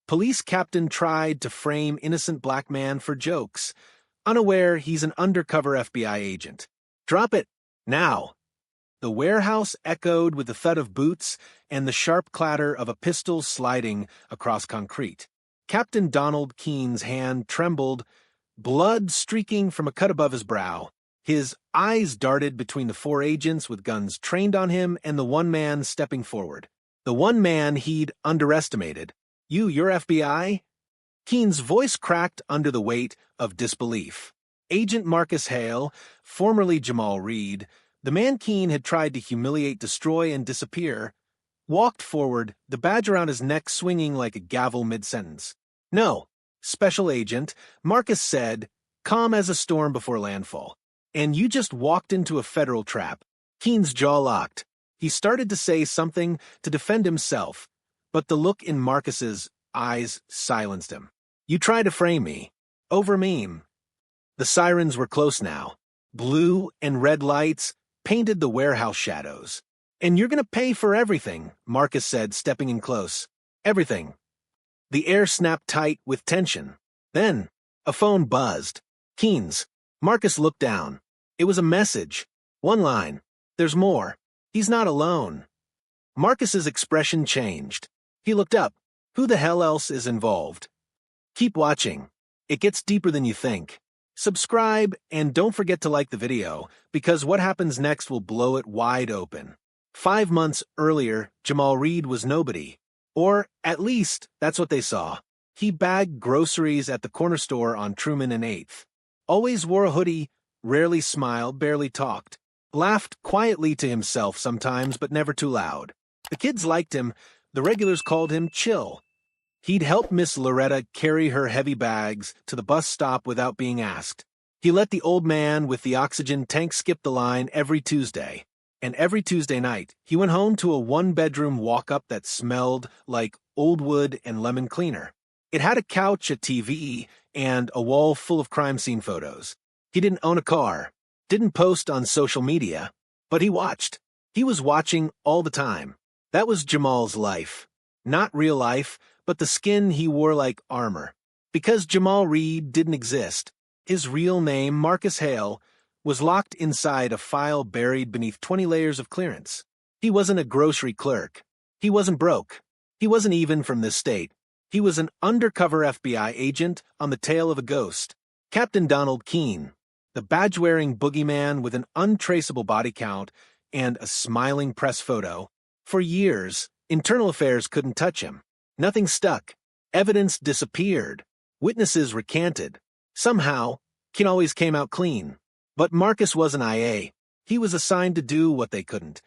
Police captain tried to frame innocent black man for jokes, unaware he's an undercover FBI agent. Drop it, now. The warehouse echoed with the thud of boots and the sharp clatter of a pistol sliding across concrete. Captain Donald Keene's hand trembled, blood streaking from a cut above his brow. His eyes darted between the four agents with guns trained on him and the one man stepping forward. The one man he'd underestimated. You're FBI? Keene's voice cracked under the weight of disbelief. Agent Marcus Hale, formerly Jamal Reed, the man Keene had tried to humiliate, destroy, and disappear, walked forward, the badge around his neck swinging like a gavel mid-sentence. No, Special Agent, Marcus said, calm as a storm before landfall. And you just walked into a federal trap. Keene's jaw locked. He started to say something to defend himself, but the look in Marcus's eyes silenced him. You tried to frame me. Over meme. The sirens were close now. Blue and red lights painted the warehouse shadows. And you're gonna pay for everything, Marcus said, stepping in close. Everything. The air snapped tight with tension. Then, a phone buzzed. Keene's. Marcus looked down. It was a message. One line. There's more. He's not alone. Marcus's expression changed. He looked up. Who the hell else is involved? Keep watching. It gets deeper than you think. Subscribe, and don't forget to like the video, because what happens next will blow it wide open. 5 months earlier, Jamal Reed was nobody. Or, at least, that's what they saw. He bagged groceries at the corner store on Truman and 8th. Always wore a hoodie, rarely smiled, barely talked. Laughed quietly to himself sometimes, but never too loud. The kids liked him. The regulars called him Chill. He'd help Miss Loretta carry her heavy bags to the bus stop without being asked. He let the old man with the oxygen tank skip the line every Tuesday. And every Tuesday night, he went home to a one-bedroom walk-up that smelled like old wood and lemon cleaner. It had a couch, a TV, and a wall full of crime scene photos. He didn't own a car, didn't post on social media, but he watched. He was watching all the time. That was Jamal's life. Not real life, but the skin he wore like armor. Because Jamal Reed didn't exist, his real name, Marcus Hale, was locked inside a file buried beneath 20 layers of clearance. He wasn't a grocery clerk. He wasn't broke. He wasn't even from this state. He was an undercover FBI agent on the tail of a ghost. Captain Donald Keene, the badge-wearing boogeyman with an untraceable body count and a smiling press photo. For years, Internal Affairs couldn't touch him. Nothing stuck. Evidence disappeared. Witnesses recanted. Somehow, Keene always came out clean. But Marcus wasn't IA. He was assigned to do what they couldn't.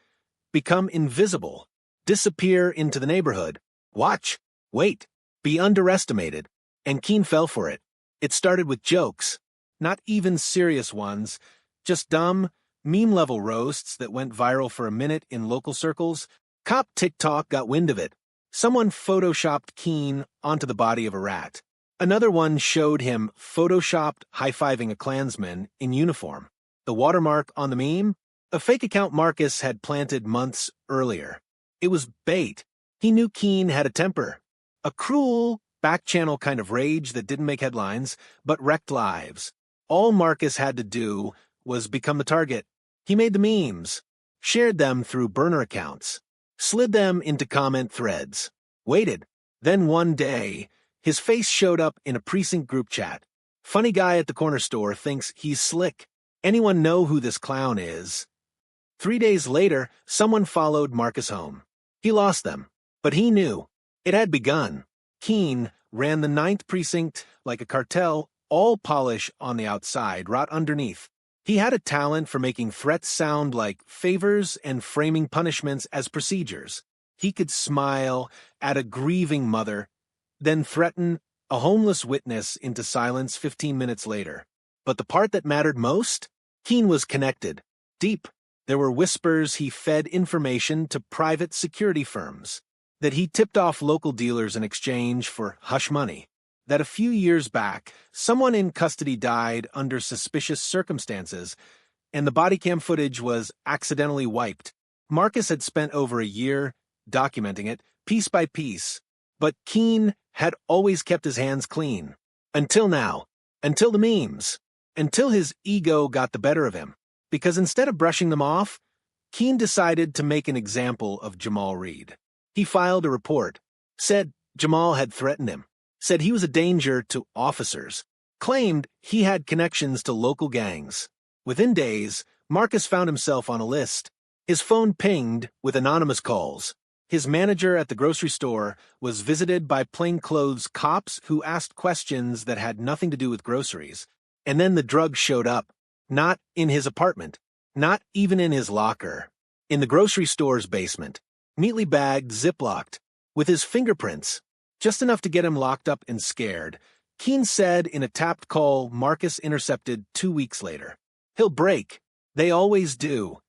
Become invisible. Disappear into the neighborhood. Watch. Wait. Be underestimated. And Keene fell for it. It started with jokes. Not even serious ones. Just dumb, meme-level roasts that went viral for a minute in local circles. Cop TikTok got wind of it. Someone photoshopped Keene onto the body of a rat. Another one showed him photoshopped high-fiving a Klansman in uniform. The watermark on the meme? A fake account Marcus had planted months earlier. It was bait. He knew Keene had a temper. A cruel, back-channel kind of rage that didn't make headlines, but wrecked lives. All Marcus had to do was become the target. He made the memes, shared them through burner accounts, slid them into comment threads, waited. Then one day, his face showed up in a precinct group chat. Funny guy at the corner store thinks he's slick. Anyone know who this clown is? 3 days later, someone followed Marcus home. He lost them, but he knew. It had begun. Keene ran the 9th precinct like a cartel, all polish on the outside, rot underneath. He had a talent for making threats sound like favors and framing punishments as procedures. He could smile at a grieving mother, then threaten a homeless witness into silence 15 minutes later. But the part that mattered most? Keene was connected. Deep. There were whispers he fed information to private security firms. That he tipped off local dealers in exchange for hush money. That a few years back, someone in custody died under suspicious circumstances, and the body cam footage was accidentally wiped. Marcus had spent over a year documenting it, piece by piece, But Keene had always kept his hands clean. Until now. Until the memes. Until his ego got the better of him. Because instead of brushing them off, Keene decided to make an example of Jamal Reed. He filed a report. Said Jamal had threatened him. Said he was a danger to officers. Claimed he had connections to local gangs. Within days, Marcus found himself on a list. His phone pinged with anonymous calls. His manager at the grocery store was visited by plainclothes cops who asked questions that had nothing to do with groceries. And then the drugs showed up. Not in his apartment. Not even in his locker. In the grocery store's basement. Neatly bagged, ziplocked. With his fingerprints. Just enough to get him locked up and scared. Keene said in a tapped call Marcus intercepted 2 weeks later. He'll break. They always do.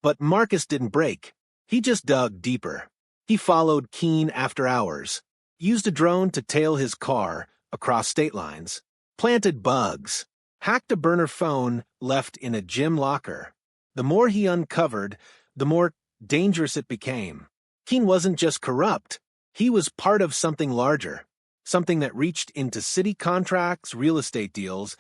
But Marcus didn't break. He just dug deeper. He followed Keene after hours, used a drone to tail his car across state lines, planted bugs, hacked a burner phone left in a gym locker. The more he uncovered, the more dangerous it became. Keene wasn't just corrupt. He was part of something larger, something that reached into city contracts, real estate deals,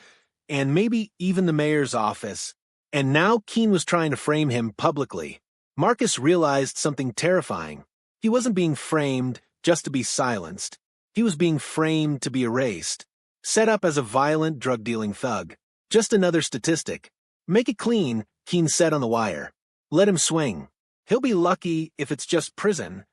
and maybe even the mayor's office. And now Keene was trying to frame him publicly. Marcus realized something terrifying. He wasn't being framed just to be silenced. He was being framed to be erased. Set up as a violent drug-dealing thug. Just another statistic. Make it clean, Keene said on the wire. Let him swing. He'll be lucky if it's just prison.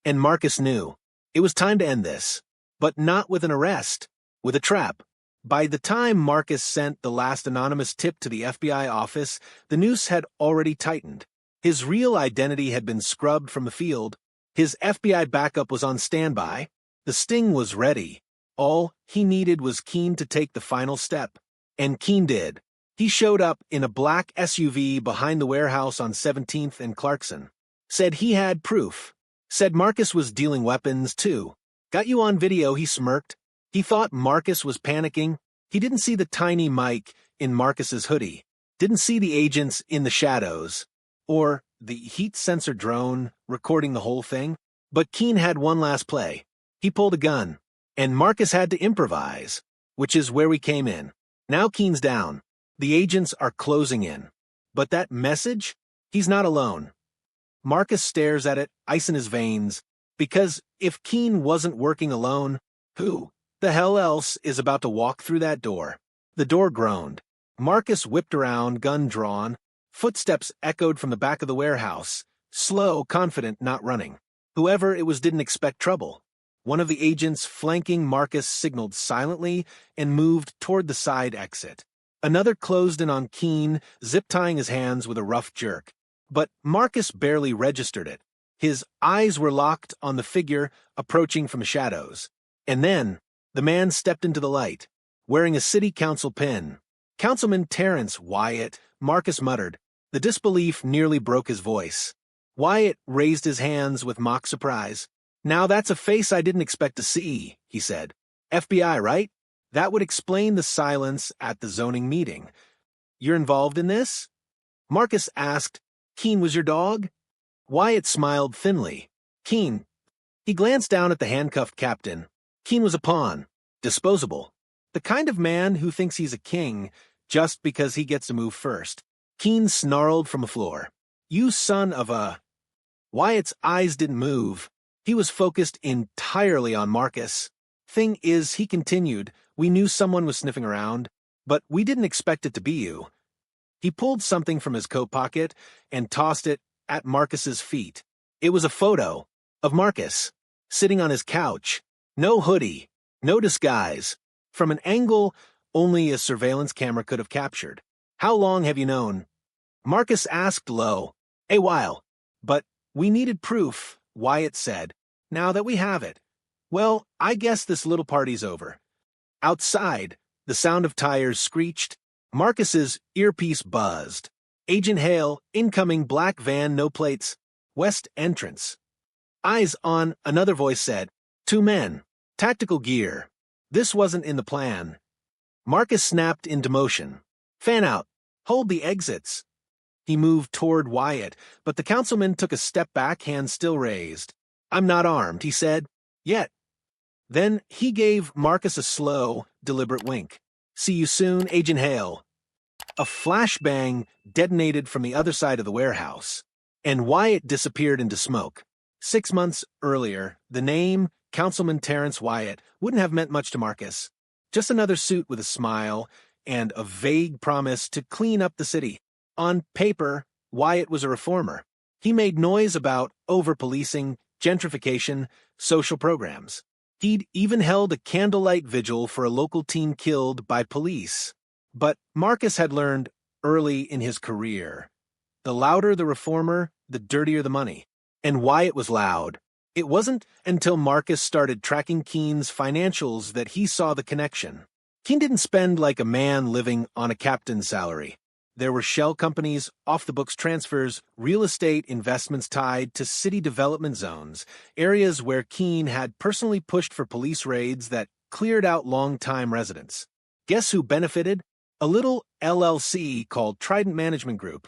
And Marcus knew. It was time to end this. But not with an arrest. With a trap. By the time Marcus sent the last anonymous tip to the FBI office, the noose had already tightened. His real identity had been scrubbed from the field. His FBI backup was on standby. The sting was ready. All he needed was Keene to take the final step. And Keene did. He showed up in a black SUV behind the warehouse on 17th and Clarkson. Said he had proof. Said Marcus was dealing weapons, too. Got you on video, he smirked. He thought Marcus was panicking. He didn't see the tiny mic in Marcus's hoodie. Didn't see the agents in the shadows. Or the heat sensor drone recording the whole thing. But Keene had one last play. He pulled a gun. And Marcus had to improvise. Which is where we came in. Now Keene's down. The agents are closing in. But that message? He's not alone. Marcus stares at it, ice in his veins. Because if Keene wasn't working alone, who the hell else is about to walk through that door? The door groaned. Marcus whipped around, gun drawn. Footsteps echoed from the back of the warehouse. Slow, confident, not running. Whoever it was didn't expect trouble. One of the agents flanking Marcus signaled silently and moved toward the side exit. Another closed in on Keene, zip-tying his hands with a rough jerk. But Marcus barely registered it. His eyes were locked on the figure approaching from the shadows. And then, the man stepped into the light, wearing a city council pin. Councilman Terrence Wyatt, Marcus muttered. The disbelief nearly broke his voice. Wyatt raised his hands with mock surprise. Now that's a face I didn't expect to see, he said. FBI, right? That would explain the silence at the zoning meeting. You're involved in this? Marcus asked. Keene was your dog? Wyatt smiled thinly. Keene. He glanced down at the handcuffed captain. Keene was a pawn. Disposable. The kind of man who thinks he's a king just because he gets to move first. Keene snarled from the floor. You son of a... Wyatt's eyes didn't move. He was focused entirely on Marcus. Thing is, he continued, we knew someone was sniffing around, but we didn't expect it to be you. He pulled something from his coat pocket and tossed it at Marcus's feet. It was a photo of Marcus, sitting on his couch. No hoodie, no disguise. From an angle only a surveillance camera could have captured. How long have you known? Marcus asked low. A while. But we needed proof, Wyatt said. Now that we have it. Well, I guess this little party's over. Outside, the sound of tires screeched. Marcus's earpiece buzzed. Agent Hale, incoming black van, no plates. West entrance. Eyes on, another voice said. 2 men. Tactical gear. This wasn't in the plan. Marcus snapped into motion. Fan out. Hold the exits. He moved toward Wyatt, but the councilman took a step back, hand still raised. I'm not armed, he said. Yet. Then he gave Marcus a slow, deliberate wink. "See you soon, Agent Hale." A flashbang detonated from the other side of the warehouse, and Wyatt disappeared into smoke. 6 months earlier, the name Councilman Terrence Wyatt wouldn't have meant much to Marcus. Just another suit with a smile and a vague promise to clean up the city. On paper, Wyatt was a reformer. He made noise about over-policing, gentrification, social programs. He'd even held a candlelight vigil for a local teen killed by police. But Marcus had learned early in his career, the louder the reformer, the dirtier the money. And Wyatt was loud. It wasn't until Marcus started tracking Keene's financials that he saw the connection. Keene didn't spend like a man living on a captain's salary. There were shell companies, off-the-books transfers, real estate investments tied to city development zones, areas where Keene had personally pushed for police raids that cleared out long-time residents. Guess who benefited? A little LLC called Trident Management Group,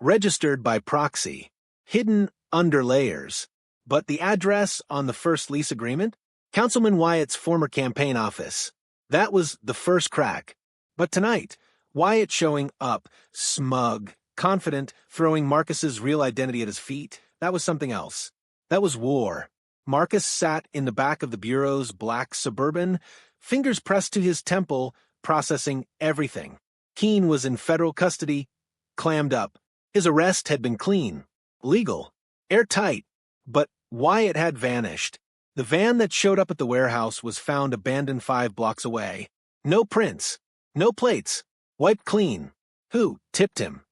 registered by proxy, hidden under layers. But the address on the first lease agreement? Councilman Wyatt's former campaign office. That was the first crack. But tonight, Wyatt showing up, smug, confident, throwing Marcus's real identity at his feet, that was something else. That was war. Marcus sat in the back of the Bureau's black Suburban, fingers pressed to his temple, processing everything. Keene was in federal custody, clammed up. His arrest had been clean, legal, airtight, but Wyatt had vanished. The van that showed up at the warehouse was found abandoned 5 blocks away. No prints, no plates, wiped clean. Who tipped him?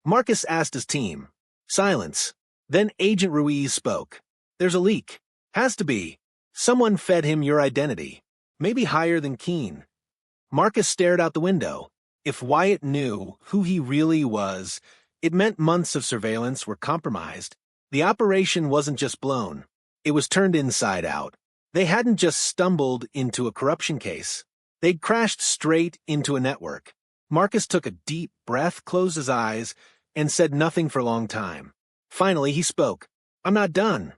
Marcus asked his team. Silence. Then Agent Ruiz spoke. There's a leak. Has to be. Someone fed him your identity. Maybe higher than Keene. Marcus stared out the window. If Wyatt knew who he really was, it meant months of surveillance were compromised. The operation wasn't just blown. It was turned inside out. They hadn't just stumbled into a corruption case. They'd crashed straight into a network. Marcus took a deep breath, closed his eyes, and said nothing for a long time. Finally, he spoke. I'm not done.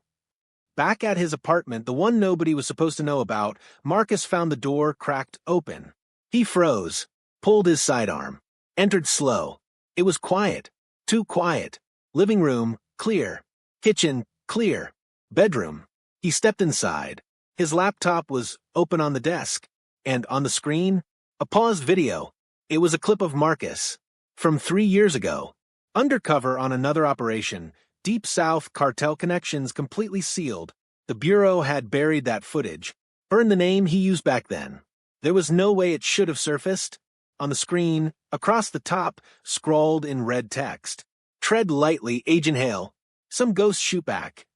Back at his apartment, the one nobody was supposed to know about, Marcus found the door cracked open. He froze, pulled his sidearm, entered slow. It was quiet, too quiet. Living room, clear. Kitchen, clear. Bedroom. He stepped inside. His laptop was open on the desk, and on the screen, a paused video. It was a clip of Marcus, from 3 years ago. Undercover on another operation, Deep South cartel connections completely sealed. The Bureau had buried that footage, burned the name he used back then. There was no way it should have surfaced. On the screen, across the top, scrawled in red text. Tread lightly, Agent Hale. Some ghost shoot back.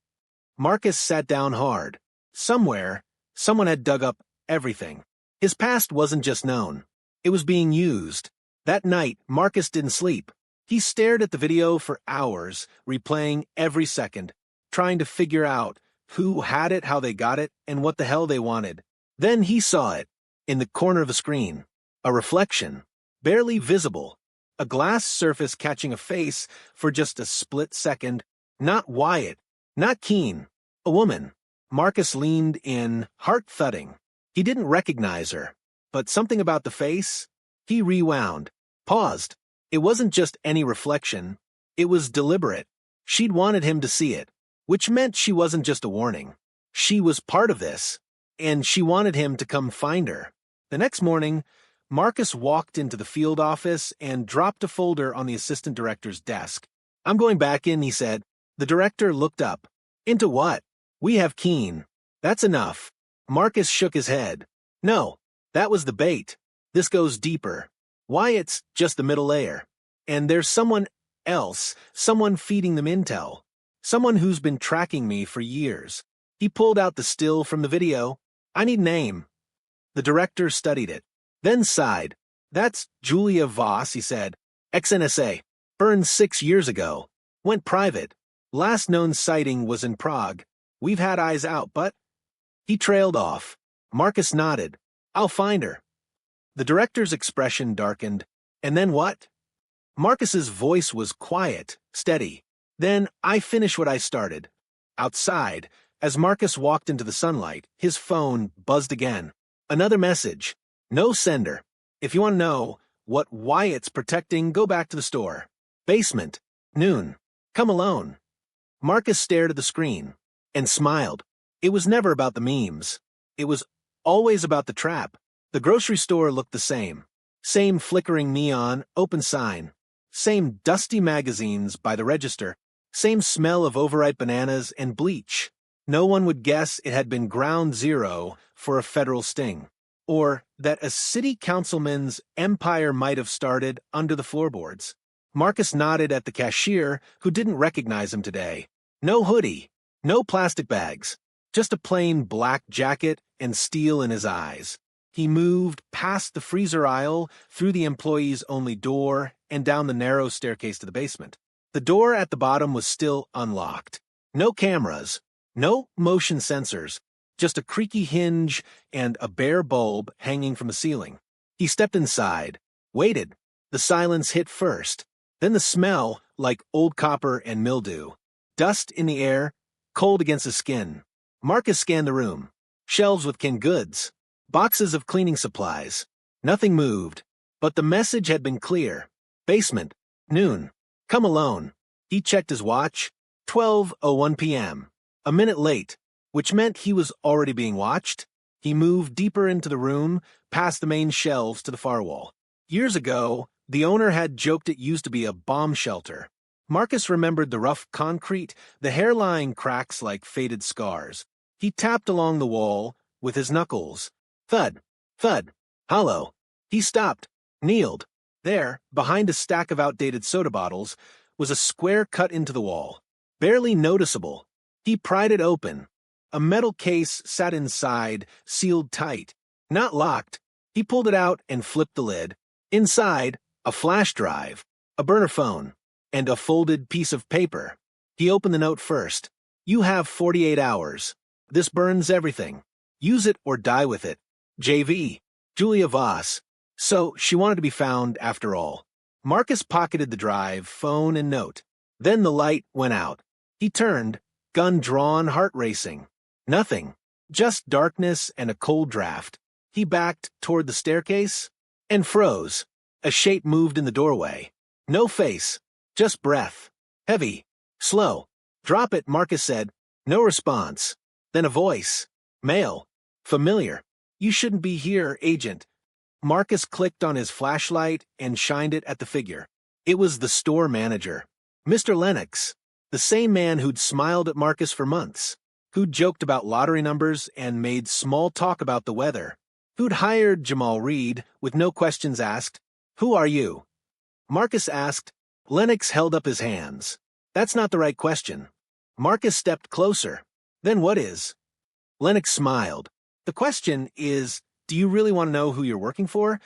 Marcus sat down hard. Somewhere, someone had dug up everything. His past wasn't just known. It was being used. That night, Marcus didn't sleep. He stared at the video for hours, replaying every second, trying to figure out who had it, how they got it, and what the hell they wanted. Then he saw it, in the corner of the screen. A reflection, barely visible. A glass surface catching a face for just a split second. Not Wyatt, not Keene. A woman. Marcus leaned in, heart thudding. He didn't recognize her, but something about the face. He rewound, paused. It wasn't just any reflection. It was deliberate. She'd wanted him to see it, which meant she wasn't just a warning. She was part of this, and she wanted him to come find her. The next morning, Marcus walked into the field office and dropped a folder on the assistant director's desk. I'm going back in, he said. The director looked up. Into what? We have Keene. That's enough. Marcus shook his head. No, that was the bait. This goes deeper. Wyatt's just the middle layer. And there's someone else, someone feeding them intel. Someone who's been tracking me for years. He pulled out the still from the video. I need name. The director studied it, then sighed. That's Julia Voss, he said. Ex-NSA. Burned 6 years ago. Went private. Last known sighting was in Prague. We've had eyes out, but... He trailed off. Marcus nodded. I'll find her. The director's expression darkened. And then what? Marcus's voice was quiet, steady. Then I finish what I started. Outside, As Marcus walked into the sunlight, his phone buzzed again. Another message. No sender. If you want to know what Wyatt's protecting, go back to the store. Basement. Noon. Come alone. Marcus stared at the screen and smiled. It was never about the memes. It was always about the trap. The grocery store looked the same. Same flickering neon, open sign. Same dusty magazines by the register. Same smell of overripe bananas and bleach. No one would guess it had been ground zero for a federal sting, or that a city councilman's empire might have started under the floorboards. Marcus nodded at the cashier, who didn't recognize him today. No hoodie, no plastic bags, just a plain black jacket and steel in his eyes. He moved past the freezer aisle, through the employees-only door, and down the narrow staircase to the basement. The door at the bottom was still unlocked. No cameras. No motion sensors, just a creaky hinge and a bare bulb hanging from the ceiling. He stepped inside, waited. The silence hit first, then the smell like old copper and mildew. Dust in the air, cold against his skin. Marcus scanned the room. Shelves with canned goods. Boxes of cleaning supplies. Nothing moved, but the message had been clear. Basement. Noon. Come alone. He checked his watch. 12:01 p.m. A minute late, which meant he was already being watched. He moved deeper into the room, past the main shelves to the far wall. Years ago, the owner had joked it used to be a bomb shelter. Marcus remembered the rough concrete, the hairline cracks like faded scars. He tapped along the wall with his knuckles. Thud, thud, hollow. He stopped, kneeled. There, behind a stack of outdated soda bottles, was a square cut into the wall. Barely noticeable. He pried it open. A metal case sat inside, sealed tight. Not locked. He pulled it out and flipped the lid. Inside, a flash drive, a burner phone, and a folded piece of paper. He opened the note first. You have 48 hours. This burns everything. Use it or die with it. JV. Julia Voss. So she wanted to be found after all. Marcus pocketed the drive, phone, and note. Then the light went out. He turned. Gun drawn, heart racing. Nothing. Just darkness and a cold draft. He backed toward the staircase and froze. A shape moved in the doorway. No face. Just breath. Heavy. Slow. Drop it, Marcus said. No response. Then a voice. Male. Familiar. You shouldn't be here, Agent. Marcus clicked on his flashlight and shined it at the figure. It was the store manager. Mr. Lennox. The same man who'd smiled at Marcus for months, who'd joked about lottery numbers and made small talk about the weather, who'd hired Jamal Reed with no questions asked. Who are you? Marcus asked. Lennox held up his hands. That's not the right question. Marcus stepped closer. Then what is? Lennox smiled. The question is, do you really want to know who you're working for?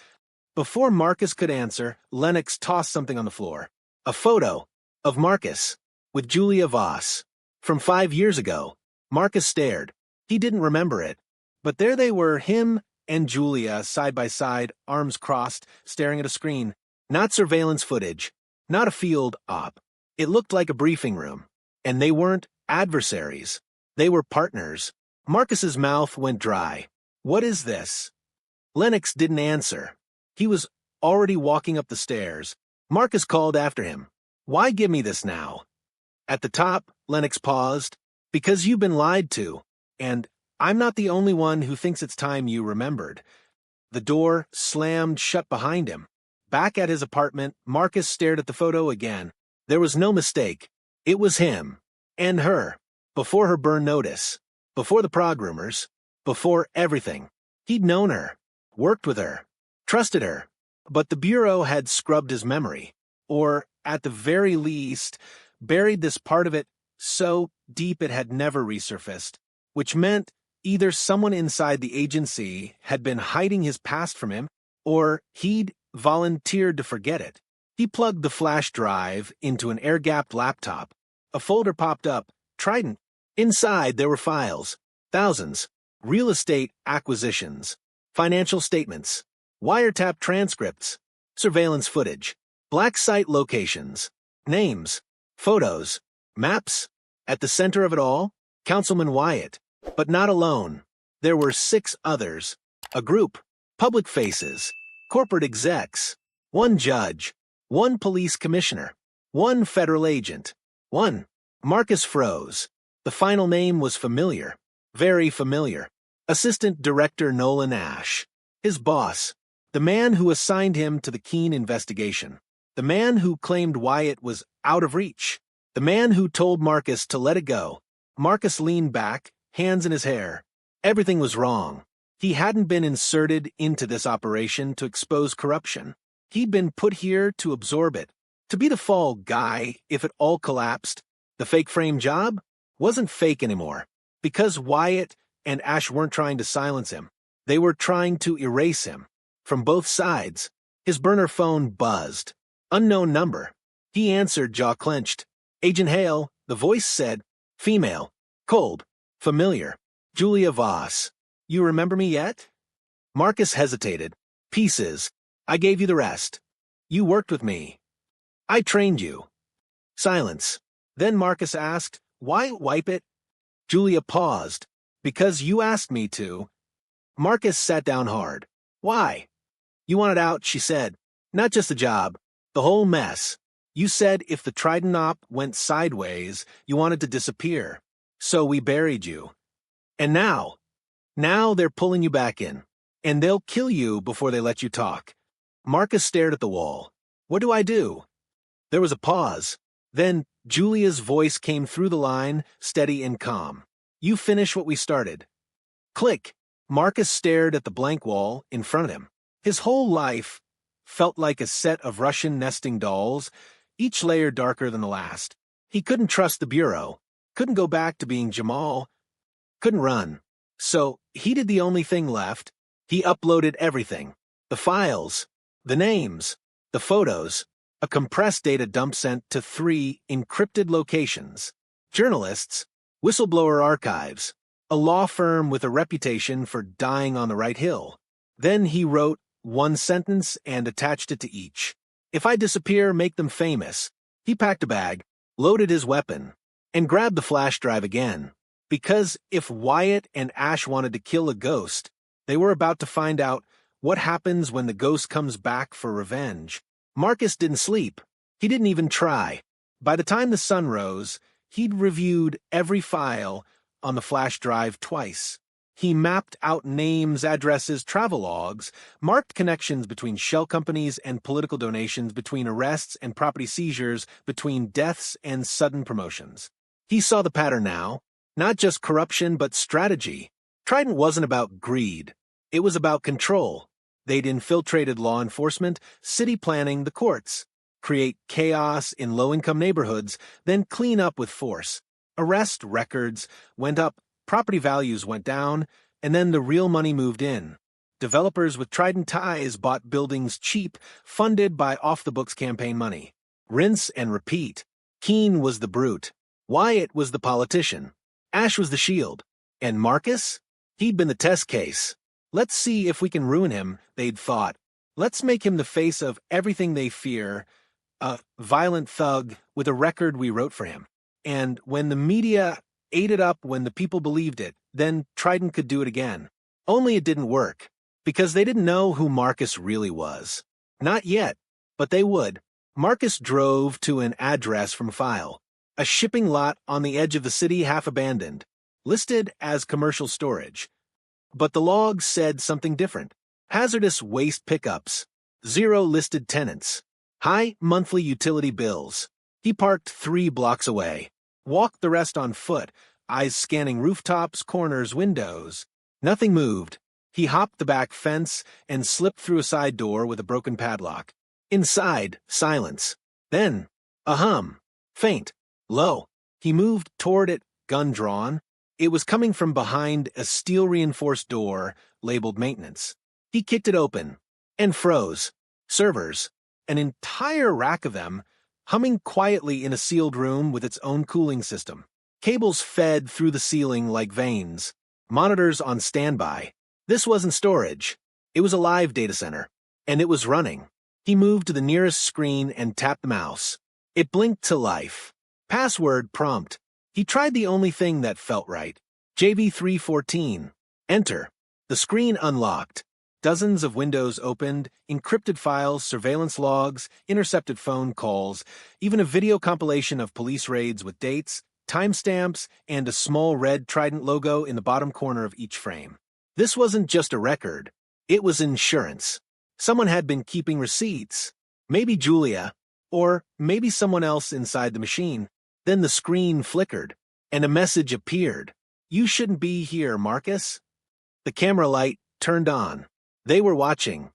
Before Marcus could answer, Lennox tossed something on the floor. A photo of Marcus. With Julia Voss. From 5 years ago. Marcus stared. He didn't remember it. But there they were, him and Julia, side by side, arms crossed, staring at a screen. Not surveillance footage. Not a field op. It looked like a briefing room. And they weren't adversaries. They were partners. Marcus's mouth went dry. What is this? Lennox didn't answer. He was already walking up the stairs. Marcus called after him. Why give me this now? At the top, Lennox paused. Because you've been lied to, and I'm not the only one who thinks it's time you remembered. The door slammed shut behind him. Back at his apartment, Marcus stared at the photo again. There was no mistake. It was him. And her. Before her burn notice. Before the prog rumors. Before everything. He'd known her. Worked with her. Trusted her. But the Bureau had scrubbed his memory. Or, at the very least, buried this part of it so deep it had never resurfaced, which meant either someone inside the agency had been hiding his past from him, or he'd volunteered to forget it. He plugged the flash drive into an air-gapped laptop. A folder popped up, Trident. Inside there were files, thousands, real estate acquisitions, financial statements, wiretap transcripts, surveillance footage, black site locations, names, photos, maps. At the center of it all, Councilman Wyatt. But not alone. There were 6 others. A group, public faces, corporate execs, 1 judge, 1 police commissioner, 1 federal agent, 1. Marcus froze. The final name was familiar. Very familiar. Assistant Director Nolan Ash. His boss. The man who assigned him to the Keene investigation. The man who claimed Wyatt was out of reach. The man who told Marcus to let it go. Marcus leaned back, hands in his hair. Everything was wrong. He hadn't been inserted into this operation to expose corruption. He'd been put here to absorb it, to be the fall guy if it all collapsed. The fake frame job wasn't fake anymore, because Wyatt and Ash weren't trying to silence him. They were trying to erase him. From both sides, his burner phone buzzed. Unknown number. He answered, jaw clenched. Agent Hale, the voice said. Female. Cold. Familiar. Julia Voss. You remember me yet? Marcus hesitated. Pieces. I gave you the rest. You worked with me. I trained you. Silence. Then Marcus asked, why wipe it? Julia paused. Because you asked me to. Marcus sat down hard. Why? You wanted out, she said. Not just the job. The whole mess. You said if the Trident op went sideways, you wanted to disappear. So we buried you. And now they're pulling you back in. And they'll kill you before they let you talk. Marcus stared at the wall. What do I do? There was a pause. Then Julia's voice came through the line, steady and calm. You finish what we started. Click. Marcus stared at the blank wall in front of him. His whole life felt like a set of Russian nesting dolls, each layer darker than the last. He couldn't trust the Bureau, couldn't go back to being Jamal, couldn't run. So he did the only thing left. He uploaded everything. The files, the names, the photos, a compressed data dump sent to 3 encrypted locations. Journalists, whistleblower archives, a law firm with a reputation for dying on the right hill. Then he wrote 1 sentence and attached it to each. If I disappear, make them famous. He packed a bag, loaded his weapon, and grabbed the flash drive again. Because if Wyatt and Ash wanted to kill a ghost, they were about to find out what happens when the ghost comes back for revenge. Marcus didn't sleep. He didn't even try. By the time the sun rose, he'd reviewed every file on the flash drive twice. He mapped out names, addresses, travelogues, marked connections between shell companies and political donations, between arrests and property seizures, between deaths and sudden promotions. He saw the pattern now. Not just corruption, but strategy. Trident wasn't about greed. It was about control. They'd infiltrated law enforcement, city planning, the courts. Create chaos in low-income neighborhoods, then clean up with force. Arrest records went up, property values went down, and then the real money moved in. Developers with Trident ties bought buildings cheap, funded by off-the-books campaign money. Rinse and repeat. Keene was the brute. Wyatt was the politician. Ash was the shield. And Marcus? He'd been the test case. Let's see if we can ruin him, they'd thought. Let's make him the face of everything they fear, a violent thug with a record we wrote for him. And when the media ate it up, when the people believed it, then Trident could do it again. Only it didn't work, because they didn't know who Marcus really was. Not yet, but they would. Marcus drove to an address from a file. A shipping lot on the edge of the city, half abandoned, listed as commercial storage. But the log said something different. Hazardous waste pickups. 0 listed tenants. High monthly utility bills. He parked 3 blocks away. Walked the rest on foot, eyes scanning rooftops, corners, windows. Nothing moved. He hopped the back fence and slipped through a side door with a broken padlock. Inside, silence. Then, a hum. Faint. Low. He moved toward it, gun drawn. It was coming from behind a steel-reinforced door labeled maintenance. He kicked it open and froze. Servers, an entire rack of them, humming quietly in a sealed room with its own cooling system. Cables fed through the ceiling like veins. Monitors on standby. This wasn't storage. It was a live data center, and it was running. He moved to the nearest screen and tapped the mouse. It blinked to life. Password prompt. He tried the only thing that felt right. JV314. Enter. The screen unlocked. Dozens of windows opened, encrypted files, surveillance logs, intercepted phone calls, even a video compilation of police raids with dates, timestamps, and a small red trident logo in the bottom corner of each frame. This wasn't just a record. It was insurance. Someone had been keeping receipts. Maybe Julia, or maybe someone else inside the machine. Then the screen flickered, and a message appeared. You shouldn't be here, Marcus. The camera light turned on. They were watching.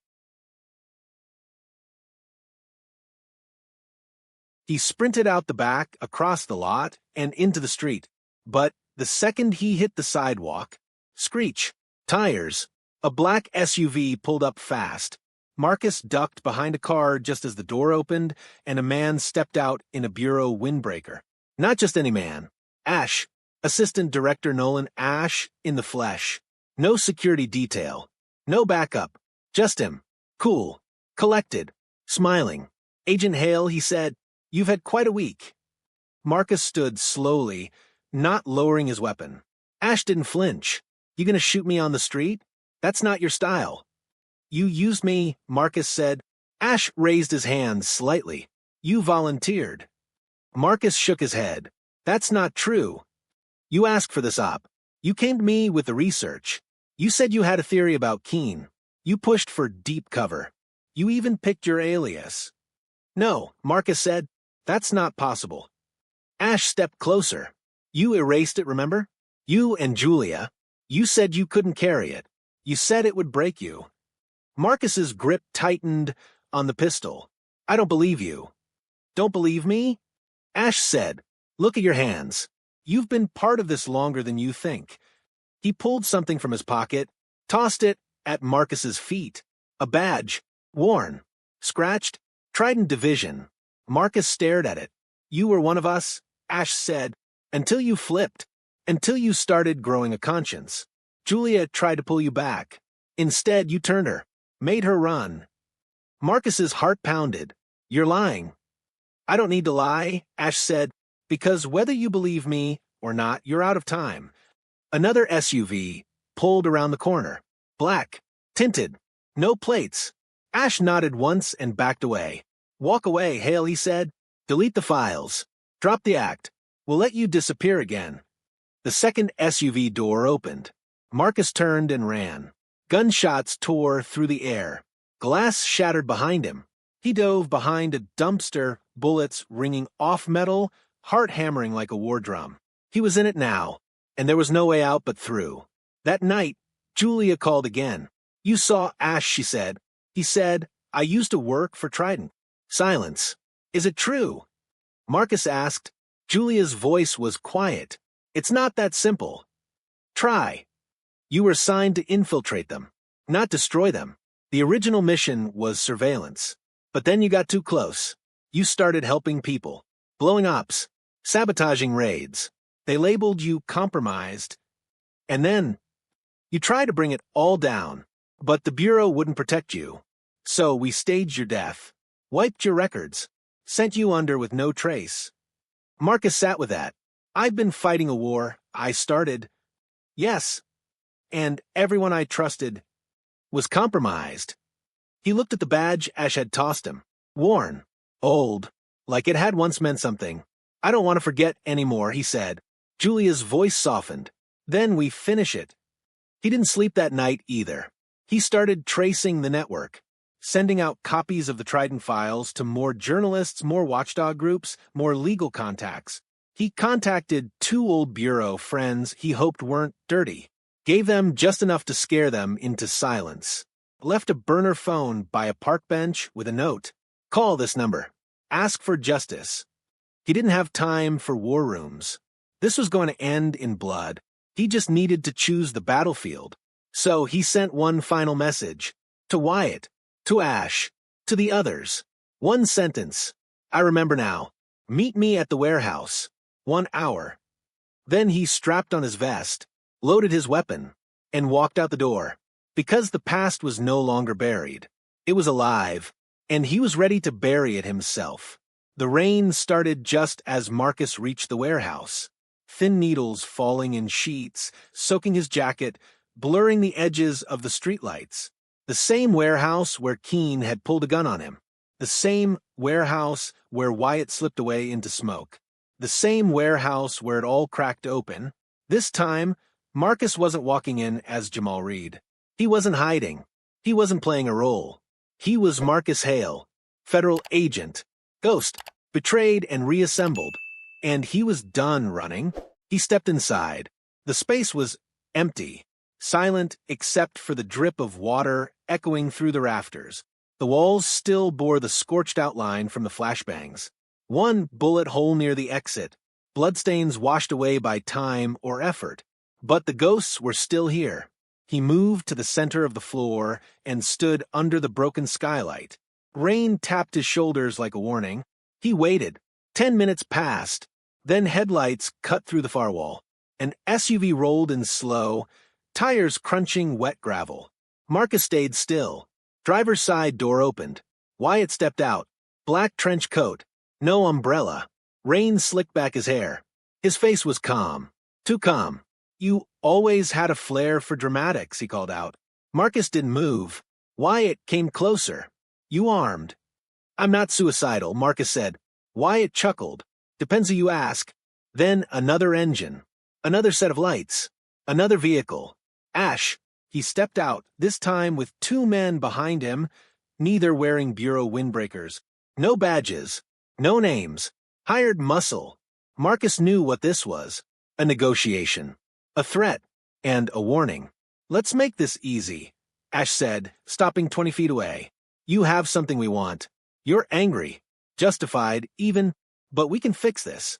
He sprinted out the back, across the lot, and into the street. But the second he hit the sidewalk, screech, tires, a black SUV pulled up fast. Marcus ducked behind a car just as the door opened, and a man stepped out in a bureau windbreaker. Not just any man. Ash, Assistant Director Nolan Ash in the flesh. No security detail. No backup. Just him. Cool. Collected. Smiling. Agent Hale, he said, you've had quite a week. Marcus stood slowly, not lowering his weapon. Ash didn't flinch. You gonna shoot me on the street? That's not your style. You used me, Marcus said. Ash raised his hand slightly. You volunteered. Marcus shook his head. That's not true. You asked for this op. You came to me with the research. You said you had a theory about Keene. You pushed for deep cover. You even picked your alias. No, Marcus said. That's not possible. Ash stepped closer. You erased it, remember? You and Julia. You said you couldn't carry it. You said it would break you. Marcus's grip tightened on the pistol. I don't believe you. Don't believe me? Ash said, look at your hands. You've been part of this longer than you think. He pulled something from his pocket, tossed it at Marcus's feet. A badge, worn, scratched, Trident Division. Marcus stared at it. You were one of us, Ash said, until you flipped, until you started growing a conscience. Julia tried to pull you back. Instead, you turned her, made her run. Marcus's heart pounded. You're lying. I don't need to lie, Ash said, because whether you believe me or not, you're out of time. Another SUV pulled around the corner. Black, tinted, no plates. Ash nodded once and backed away. Walk away, Hale, he said. Delete the files. Drop the act. We'll let you disappear again. The second SUV door opened. Marcus turned and ran. Gunshots tore through the air. Glass shattered behind him. He dove behind a dumpster, bullets ringing off metal, heart hammering like a war drum. He was in it now, and there was no way out but through. That night, Julia called again. You saw Ash, she said. He said, I used to work for Trident. Silence. Is it true? Marcus asked. Julia's voice was quiet. It's not that simple. Try. You were assigned to infiltrate them, not destroy them. The original mission was surveillance. But then you got too close. You started helping people, blowing ops, sabotaging raids. They labeled you compromised. And then you tried to bring it all down, but the Bureau wouldn't protect you. So we staged your death, wiped your records, sent you under with no trace. Marcus sat with that. I've been fighting a war I started. Yes. And everyone I trusted was compromised. He looked at the badge Ash had tossed him. Worn. Old. Like it had once meant something. I don't want to forget anymore, he said. Julia's voice softened. Then we finish it. He didn't sleep that night either. He started tracing the network, sending out copies of the Trident files to more journalists, more watchdog groups, more legal contacts. He contacted 2 old Bureau friends he hoped weren't dirty, gave them just enough to scare them into silence, left a burner phone by a park bench with a note. Call this number. Ask for justice. He didn't have time for war rooms. This was going to end in blood. He just needed to choose the battlefield. So he sent one final message. To Wyatt. To Ash. To the others. One sentence. I remember now. Meet me at the warehouse. 1 hour. Then he strapped on his vest, loaded his weapon, and walked out the door. Because the past was no longer buried. It was alive, and he was ready to bury it himself. The rain started just as Marcus reached the warehouse. thin needles falling in sheets, soaking his jacket, blurring the edges of the streetlights. The same warehouse where Keene had pulled a gun on him. The same warehouse where Wyatt slipped away into smoke. The same warehouse where it all cracked open. This time, Marcus wasn't walking in as Jamal Reed. He wasn't hiding. He wasn't playing a role. He was Marcus Hale, federal agent, ghost, betrayed and reassembled. And he was done running. He stepped inside. The space was empty, silent except for the drip of water echoing through the rafters. The walls still bore the scorched outline from the flashbangs. One bullet hole near the exit, bloodstains washed away by time or effort. But the ghosts were still here. He moved to the center of the floor and stood under the broken skylight. Rain tapped his shoulders like a warning. He waited. 10 minutes passed. Then headlights cut through the far wall. An SUV rolled in slow, tires crunching wet gravel. Marcus stayed still. Driver's side door opened. Wyatt stepped out. Black trench coat. No umbrella. Rain slicked back his hair. His face was calm. Too calm. "You always had a flair for dramatics," he called out. Marcus didn't move. Wyatt came closer. "You armed?" "I'm not suicidal," Marcus said. Wyatt chuckled. "Depends who you ask." Then another engine. Another set of lights. Another vehicle. Ash. He stepped out, this time with 2 men behind him, neither wearing bureau windbreakers. No badges. No names. Hired muscle. Marcus knew what this was. A negotiation. A threat. And a warning. "Let's make this easy," Ash said, stopping 20 feet away. "You have something we want. You're angry. Justified, even, but we can fix this."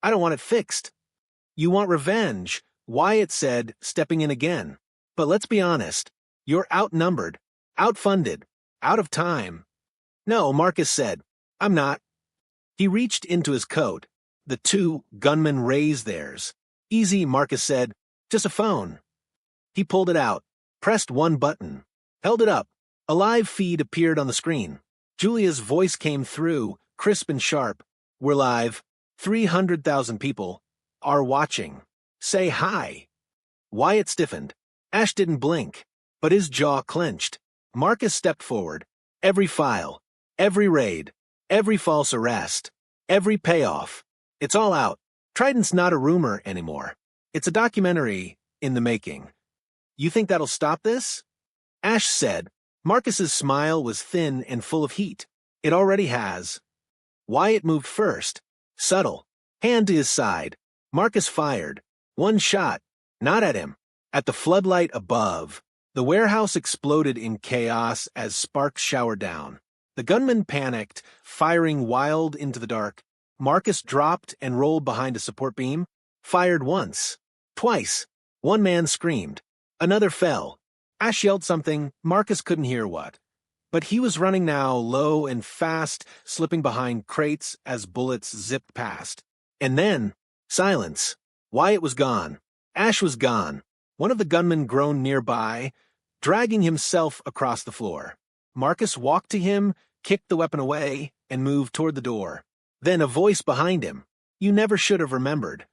"I don't want it fixed." "You want revenge," Wyatt said, stepping in again. "But let's be honest. You're outnumbered, outfunded, out of time." "No," Marcus said. "I'm not." He reached into his coat. The 2 gunmen raised theirs. "Easy," Marcus said. "Just a phone." He pulled it out, pressed one button, held it up. A live feed appeared on the screen. Julia's voice came through, crisp and sharp. "We're live. 300,000 people are watching. Say hi." Wyatt stiffened. Ash didn't blink, but his jaw clenched. Marcus stepped forward. "Every file, every raid, every false arrest, every payoff. It's all out. Trident's not a rumor anymore. It's a documentary in the making. You think that'll stop this?" Ash said. Marcus's smile was thin and full of heat. "It already has." Wyatt moved first. Subtle. Hand to his side. Marcus fired. One shot. Not at him. At the floodlight above. The warehouse exploded in chaos as sparks showered down. The gunman panicked, firing wild into the dark. Marcus dropped and rolled behind a support beam. Fired once. Twice. One man screamed. Another fell. Ash yelled something. Marcus couldn't hear what. But he was running now, low and fast, slipping behind crates as bullets zipped past. And then, silence. Wyatt was gone. Ash was gone. One of the gunmen groaned nearby, dragging himself across the floor. Marcus walked to him, kicked the weapon away, and moved toward the door. Then a voice behind him. "You never should have remembered."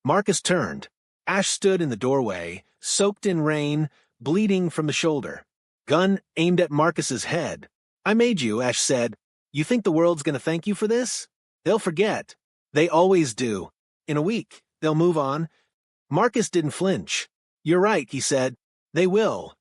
Marcus turned. Ash stood in the doorway, soaked in rain, bleeding from the shoulder. Gun aimed at Marcus's head. "I made you," Ash said. "You think the world's gonna thank you for this? They'll forget. They always do. In a week, they'll move on." Marcus didn't flinch. "You're right," he said. "They will."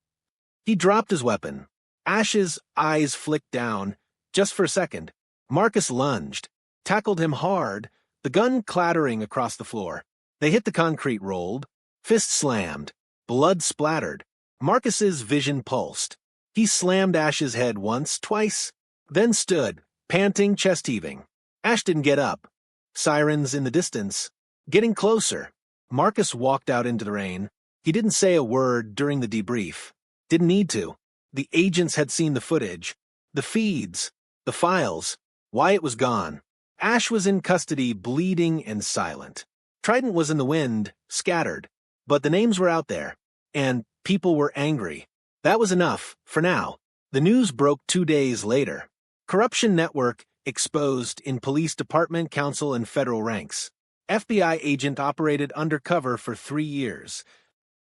He dropped his weapon. Ash's eyes flicked down, just for a second. Marcus lunged, tackled him hard, the gun clattering across the floor. They hit the concrete, rolled. Fist slammed. Blood splattered. Marcus's vision pulsed. He slammed Ash's head once, twice, then stood, panting, chest heaving. Ash didn't get up. Sirens in the distance. Getting closer. Marcus walked out into the rain. He didn't say a word during the debrief. Didn't need to. The agents had seen the footage. The feeds. The files. Wyatt was gone. Ash was in custody, bleeding and silent. Trident was in the wind, scattered. But the names were out there. And people were angry. That was enough, for now. The news broke 2 days later. Corruption network exposed in police department, council, and federal ranks. FBI agent operated undercover for 3 years.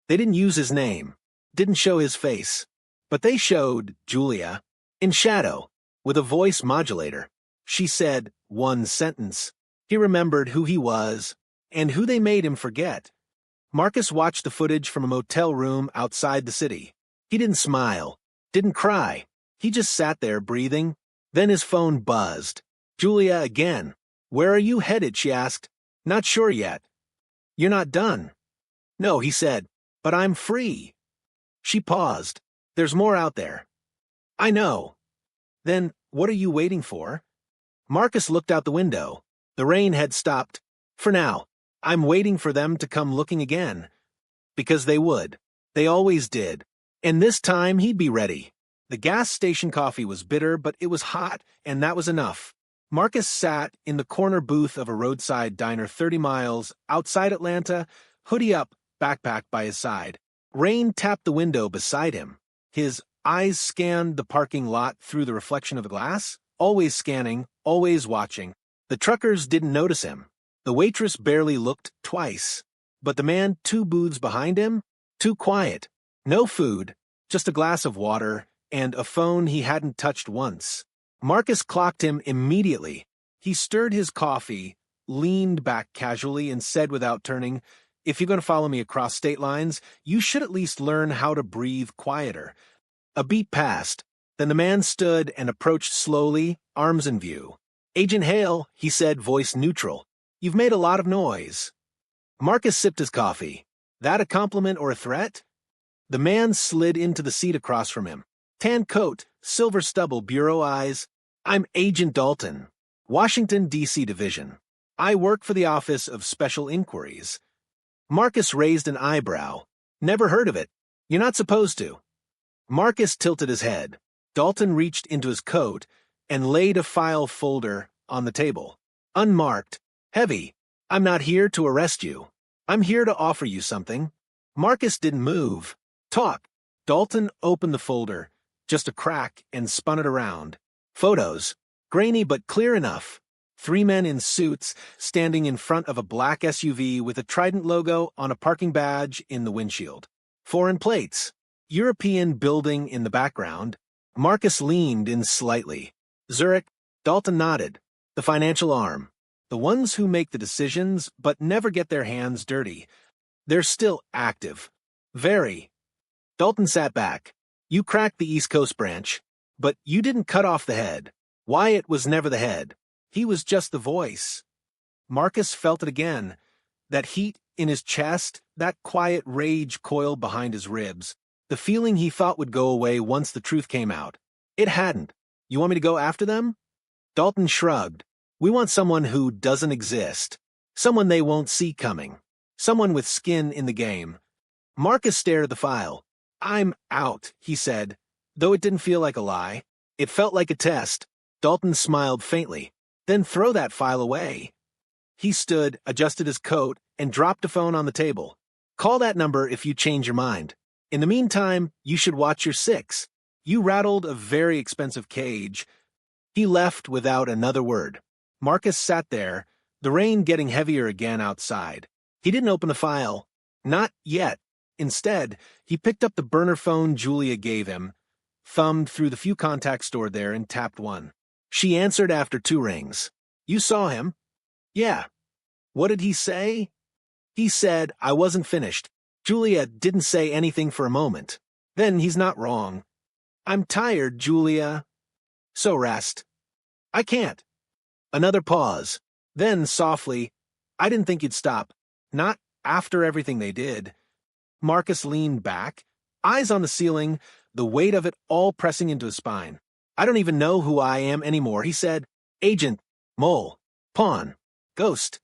They didn't use his name, didn't show his face, but they showed Julia in shadow with a voice modulator. She said one sentence. He remembered who he was and who they made him forget. Marcus watched the footage from a motel room outside the city. He didn't smile, didn't cry. He just sat there breathing. Then his phone buzzed. Julia again. "Where are you headed?" she asked. "Not sure yet." "You're not done." "No," he said, "but I'm free." She paused. "There's more out there." "I know." "Then what are you waiting for?" Marcus looked out the window. The rain had stopped. "For now, I'm waiting for them to come looking again." Because they would. They always did. And this time he'd be ready. The gas station coffee was bitter, but it was hot, and that was enough. Marcus sat in the corner booth of a roadside diner 30 miles outside Atlanta, hoodie up, backpack by his side. Rain tapped the window beside him. His eyes scanned the parking lot through the reflection of the glass, always scanning, always watching. The truckers didn't notice him. The waitress barely looked twice. But the man 2 booths behind him? Too quiet. No food, just a glass of water, and a phone he hadn't touched once. Marcus clocked him immediately. He stirred his coffee, leaned back casually, and said without turning, "If you're going to follow me across state lines, you should at least learn how to breathe quieter." A beat passed. Then the man stood and approached slowly, arms in view. "Agent Hale," he said, voice neutral. "You've made a lot of noise." Marcus sipped his coffee. That a compliment or a threat? The man slid into the seat across from him. Tan coat, silver stubble, bureau eyes. "I'm Agent Dalton, Washington, D.C. Division. I work for the Office of Special Inquiries." Marcus raised an eyebrow. "Never heard of it. You're not supposed to." Marcus tilted his head. Dalton reached into his coat and laid a file folder on the table. Unmarked. Heavy. "I'm not here to arrest you. I'm here to offer you something." Marcus didn't move. "Talk." Dalton opened the folder, just a crack, and spun it around. Photos. Grainy but clear enough. 3 men in suits standing in front of a black SUV with a Trident logo on a parking badge in the windshield. Foreign plates. European building in the background. Marcus leaned in slightly. "Zurich." Dalton nodded. "The financial arm. The ones who make the decisions but never get their hands dirty. They're still active. Very." Dalton sat back. "You cracked the East Coast branch, but you didn't cut off the head. Wyatt was never the head. He was just the voice." Marcus felt it again. That heat in his chest, that quiet rage coiled behind his ribs. The feeling he thought would go away once the truth came out. It hadn't. "You want me to go after them?" Dalton shrugged. "We want someone who doesn't exist. Someone they won't see coming. Someone with skin in the game." Marcus stared at the file. "I'm out," he said, though it didn't feel like a lie. It felt like a test. Dalton smiled faintly. "Then throw that file away." He stood, adjusted his coat, and dropped the phone on the table. "Call that number if you change your mind. In the meantime, you should watch your 6. You rattled a very expensive cage." He left without another word. Marcus sat there, the rain getting heavier again outside. He didn't open the file. Not yet. Instead, he picked up the burner phone Julia gave him, thumbed through the few contacts stored there, and tapped one. She answered after 2 rings. "You saw him?" "Yeah." "What did he say?" "He said I wasn't finished." Julia didn't say anything for a moment. "Then he's not wrong." "I'm tired, Julia." "So rest." "I can't." Another pause. Then, softly, "I didn't think you'd stop. Not after everything they did." Marcus leaned back, eyes on the ceiling, the weight of it all pressing into his spine. "I don't even know who I am anymore," he said. "Agent, mole, pawn, ghost."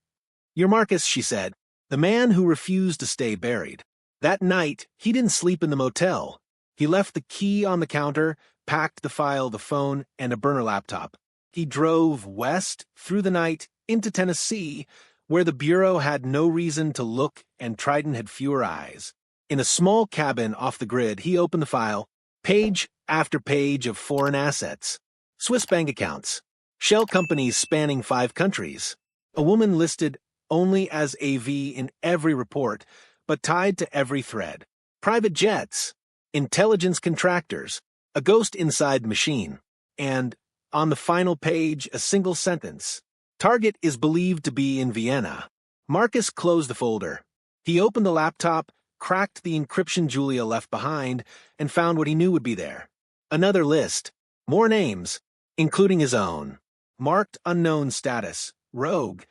"You're Marcus," she said, "the man who refused to stay buried." That night, he didn't sleep in the motel. He left the key on the counter, packed the file, the phone, and a burner laptop. He drove west through the night into Tennessee, where the Bureau had no reason to look and Trident had fewer eyes. In a small cabin off the grid, he opened the file, page after page of foreign assets. Swiss bank accounts, shell companies spanning 5 countries, a woman listed only as AV in every report, but tied to every thread. Private jets, intelligence contractors, a ghost inside the machine, and, on the final page, a single sentence. Target is believed to be in Vienna. Marcus closed the folder. He opened the laptop, cracked the encryption Julia left behind, and found what he knew would be there. Another list. More names, including his own. Marked unknown status. Rogue.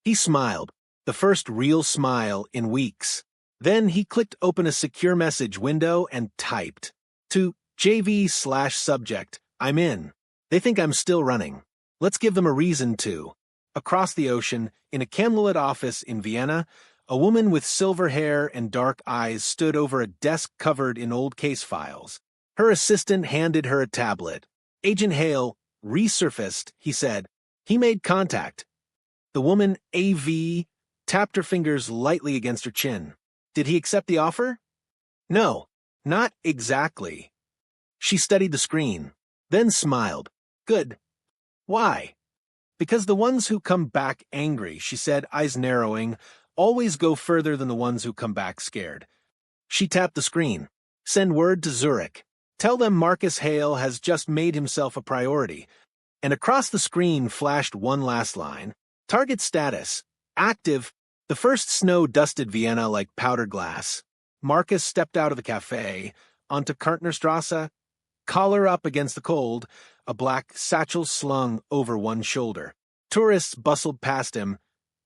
He smiled, the first real smile in weeks. Then he clicked open a secure message window and typed. To JV/subject, I'm in. They think I'm still running. Let's give them a reason to. Across the ocean, in a candlelit office in Vienna, a woman with silver hair and dark eyes stood over a desk covered in old case files. Her assistant handed her a tablet. Agent Hale resurfaced, he said. He made contact. The woman, AV, tapped her fingers lightly against her chin. Did he accept the offer? No, not exactly. She studied the screen, then smiled. Good. Why? Because the ones who come back angry, she said, eyes narrowing, always go further than the ones who come back scared. She tapped the screen. Send word to Zurich. Tell them Marcus Hale has just made himself a priority. And across the screen flashed one last line. Target status. Active. The first snow dusted Vienna like powder glass. Marcus stepped out of the cafe, onto Kartnerstrasse, collar up against the cold, a black satchel slung over one shoulder. Tourists bustled past him,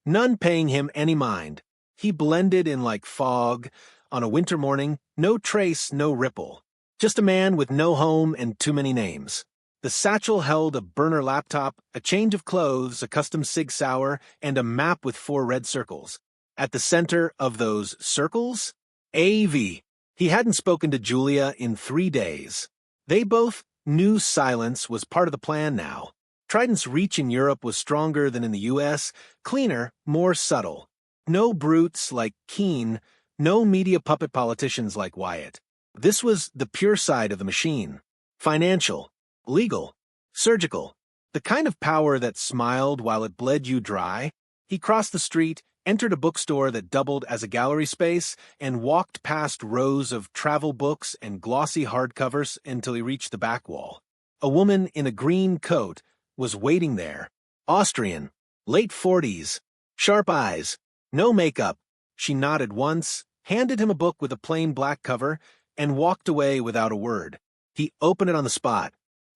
none paying him any mind. He blended in like fog. On a winter morning, no trace, no ripple. Just a man with no home and too many names. The satchel held a burner laptop, a change of clothes, a custom Sig Sauer, and a map with 4 red circles. At the center of those circles, AV. He hadn't spoken to Julia in 3 days. They both knew silence was part of the plan now. Trident's reach in Europe was stronger than in the U.S., cleaner, more subtle. No brutes like Keane, no media puppet politicians like Wyatt. This was the pure side of the machine. Financial. Legal, surgical, the kind of power that smiled while it bled you dry. He crossed the street, entered a bookstore that doubled as a gallery space, and walked past rows of travel books and glossy hardcovers until he reached the back wall. A woman in a green coat was waiting there. Austrian, late 40s, sharp eyes, no makeup. She nodded once, handed him a book with a plain black cover, and walked away without a word. He opened it on the spot.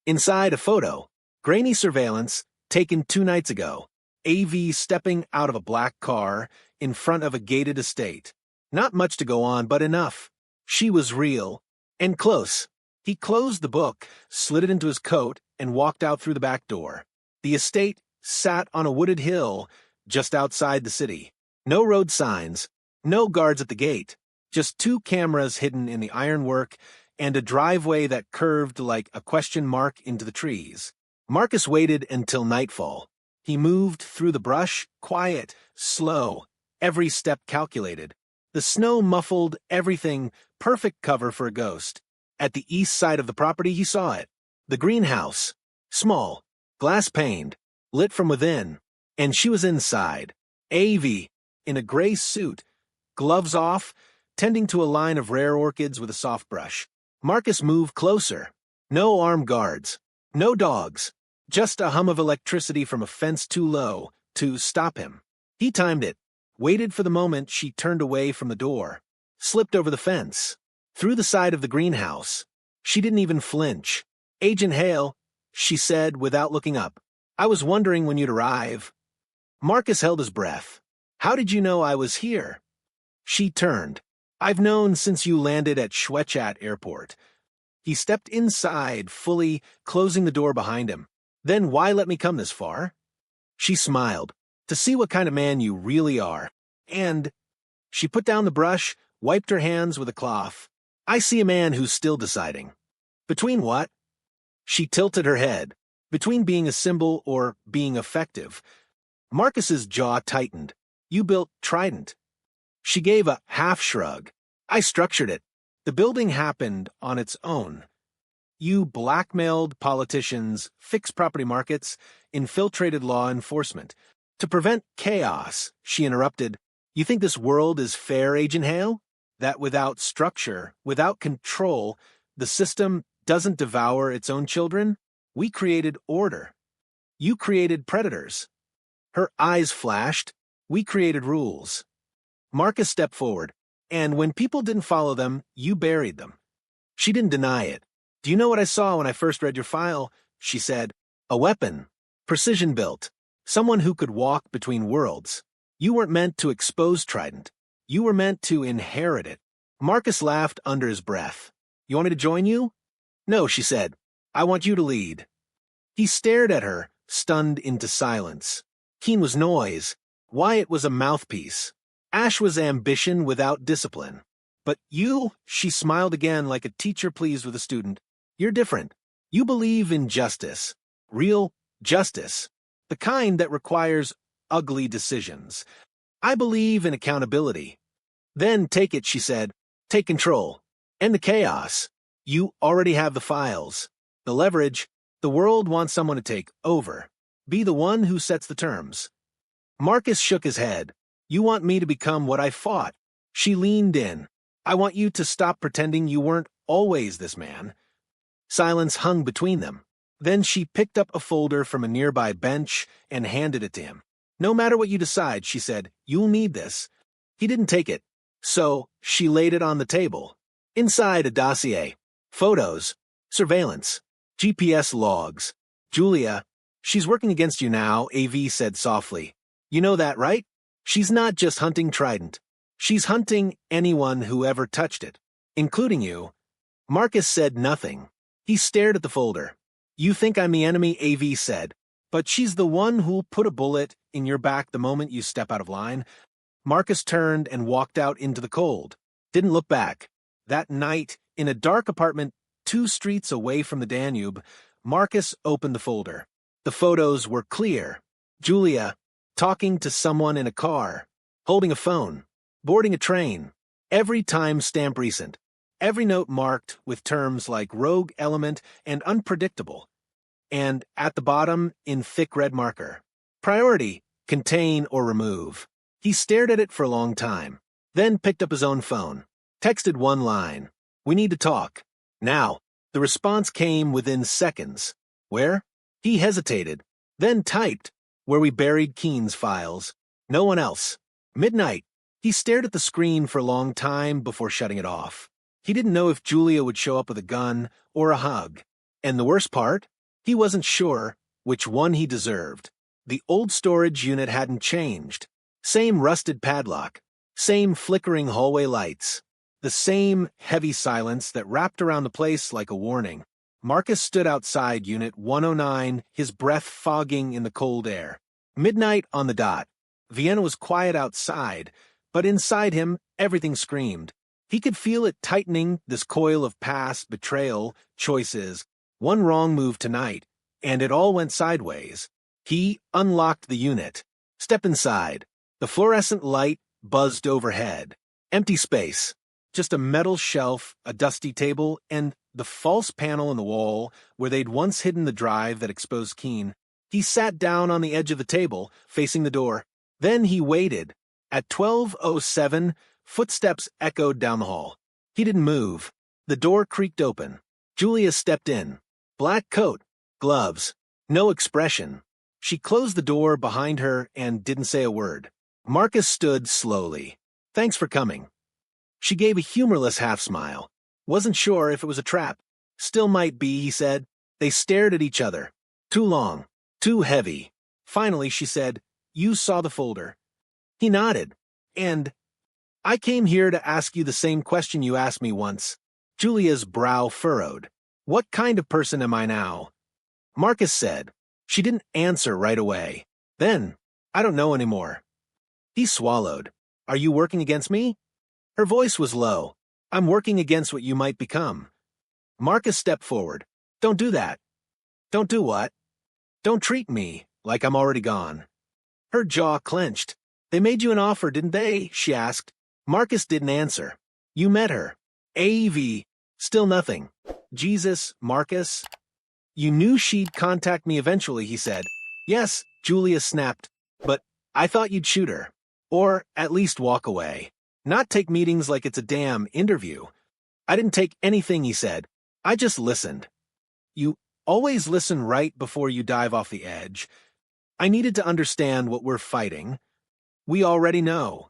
Inside, a photo. Grainy surveillance, taken 2 nights ago. AV stepping out of a black car in front of a gated estate. Not much to go on, but enough. She was real. And close. He closed the book, slid it into his coat, and walked out through the back door. The estate sat on a wooded hill just outside the city. No road signs. No guards at the gate. Just 2 cameras hidden in the ironwork and a driveway that curved like a question mark into the trees. Marcus waited until nightfall. He moved through the brush, quiet, slow, every step calculated. The snow muffled everything, perfect cover for a ghost. At the east side of the property he saw it. The greenhouse. Small, glass-paned, lit from within. And she was inside. AV, in a gray suit, gloves off, tending to a line of rare orchids with a soft brush. Marcus moved closer. No armed guards. No dogs. Just a hum of electricity from a fence too low to stop him. He timed it. Waited for the moment she turned away from the door. Slipped over the fence. Through the side of the greenhouse. She didn't even flinch. Agent Hale, she said without looking up. I was wondering when you'd arrive. Marcus held his breath. How did you know I was here? She turned. I've known since you landed at Schwechat Airport. He stepped inside, fully, closing the door behind him. Then why let me come this far? She smiled. To see what kind of man you really are. And she put down the brush, wiped her hands with a cloth. I see a man who's still deciding. Between what? She tilted her head. Between being a symbol or being effective. Marcus's jaw tightened. You built Trident. She gave a half-shrug. I structured it. The building happened on its own. You blackmailed politicians, fixed property markets, infiltrated law enforcement. To prevent chaos, she interrupted. You think this world is fair, Agent Hale? That without structure, without control, the system doesn't devour its own children? We created order. You created predators. Her eyes flashed. We created rules. Marcus stepped forward, and when people didn't follow them, you buried them. She didn't deny it. Do you know what I saw when I first read your file? She said. A weapon. Precision built. Someone who could walk between worlds. You weren't meant to expose Trident. You were meant to inherit it. Marcus laughed under his breath. You want me to join you? No, she said. I want you to lead. He stared at her, stunned into silence. Keen was noise. Wyatt was a mouthpiece. Ash was ambition without discipline. But you, she smiled again like a teacher pleased with a student. You're different. You believe in justice. Real justice. The kind that requires ugly decisions. I believe in accountability. Then take it, she said. Take control. End the chaos. You already have the files. The leverage. The world wants someone to take over. Be the one who sets the terms. Marcus shook his head. You want me to become what I fought. She leaned in. I want you to stop pretending you weren't always this man. Silence hung between them. Then she picked up a folder from a nearby bench and handed it to him. No matter what you decide, she said, you'll need this. He didn't take it. So, she laid it on the table. Inside a dossier. Photos. Surveillance. GPS logs. Julia, she's working against you now, AV said softly. You know that, right? She's not just hunting Trident. She's hunting anyone who ever touched it, including you. Marcus said nothing. He stared at the folder. You think I'm the enemy, AV said, but she's the one who'll put a bullet in your back the moment you step out of line. Marcus turned and walked out into the cold. Didn't look back. That night, in a dark apartment 2 streets away from the Danube, Marcus opened the folder. The photos were clear. Julia, talking to someone in a car, holding a phone, boarding a train. Every time stamp recent. Every note marked with terms like rogue element and unpredictable. And at the bottom, in thick red marker, priority, contain or remove. He stared at it for a long time, then picked up his own phone, texted one line. We need to talk. Now. The response came within seconds. Where? He hesitated, then typed, where we buried Keen's files. No one else. Midnight. He stared at the screen for a long time before shutting it off. He didn't know if Julia would show up with a gun or a hug. And the worst part? He wasn't sure which one he deserved. The old storage unit hadn't changed. Same rusted padlock. Same flickering hallway lights. The same heavy silence that wrapped around the place like a warning. Marcus stood outside Unit 109, his breath fogging in the cold air. Midnight on the dot. Vienna was quiet outside, but inside him, everything screamed. He could feel it tightening, this coil of past betrayal, choices. One wrong move tonight, and it all went sideways. He unlocked the unit. Step inside. The fluorescent light buzzed overhead. Empty space. Just a metal shelf, a dusty table, and the false panel in the wall where they'd once hidden the drive that exposed Keen. He sat down on the edge of the table, facing the door. Then he waited. At 12:07, footsteps echoed down the hall. He didn't move. The door creaked open. Julia stepped in. Black coat, gloves, no expression. She closed the door behind her and didn't say a word. Marcus stood slowly. Thanks for coming. She gave a humorless half-smile. Wasn't sure if it was a trap. Still might be, he said. They stared at each other. Too long. Too heavy. Finally, she said, You saw the folder. He nodded. And I came here to ask you the same question you asked me once. Julia's brow furrowed. What kind of person am I now? Marcus said. She didn't answer right away. Then, I don't know anymore. He swallowed. Are you working against me? Her voice was low. I'm working against what you might become. Marcus stepped forward. Don't do that. Don't do what? Don't treat me like I'm already gone. Her jaw clenched. They made you an offer, didn't they? She asked. Marcus didn't answer. You met her. AV. Still nothing. Jesus, Marcus. You knew she'd contact me eventually, he said. Yes, Julia snapped. But I thought you'd shoot her. Or at least walk away. Not take meetings like it's a damn interview. I didn't take anything he said. I just listened. You always listen right before you dive off the edge. I needed to understand what we're fighting. We already know.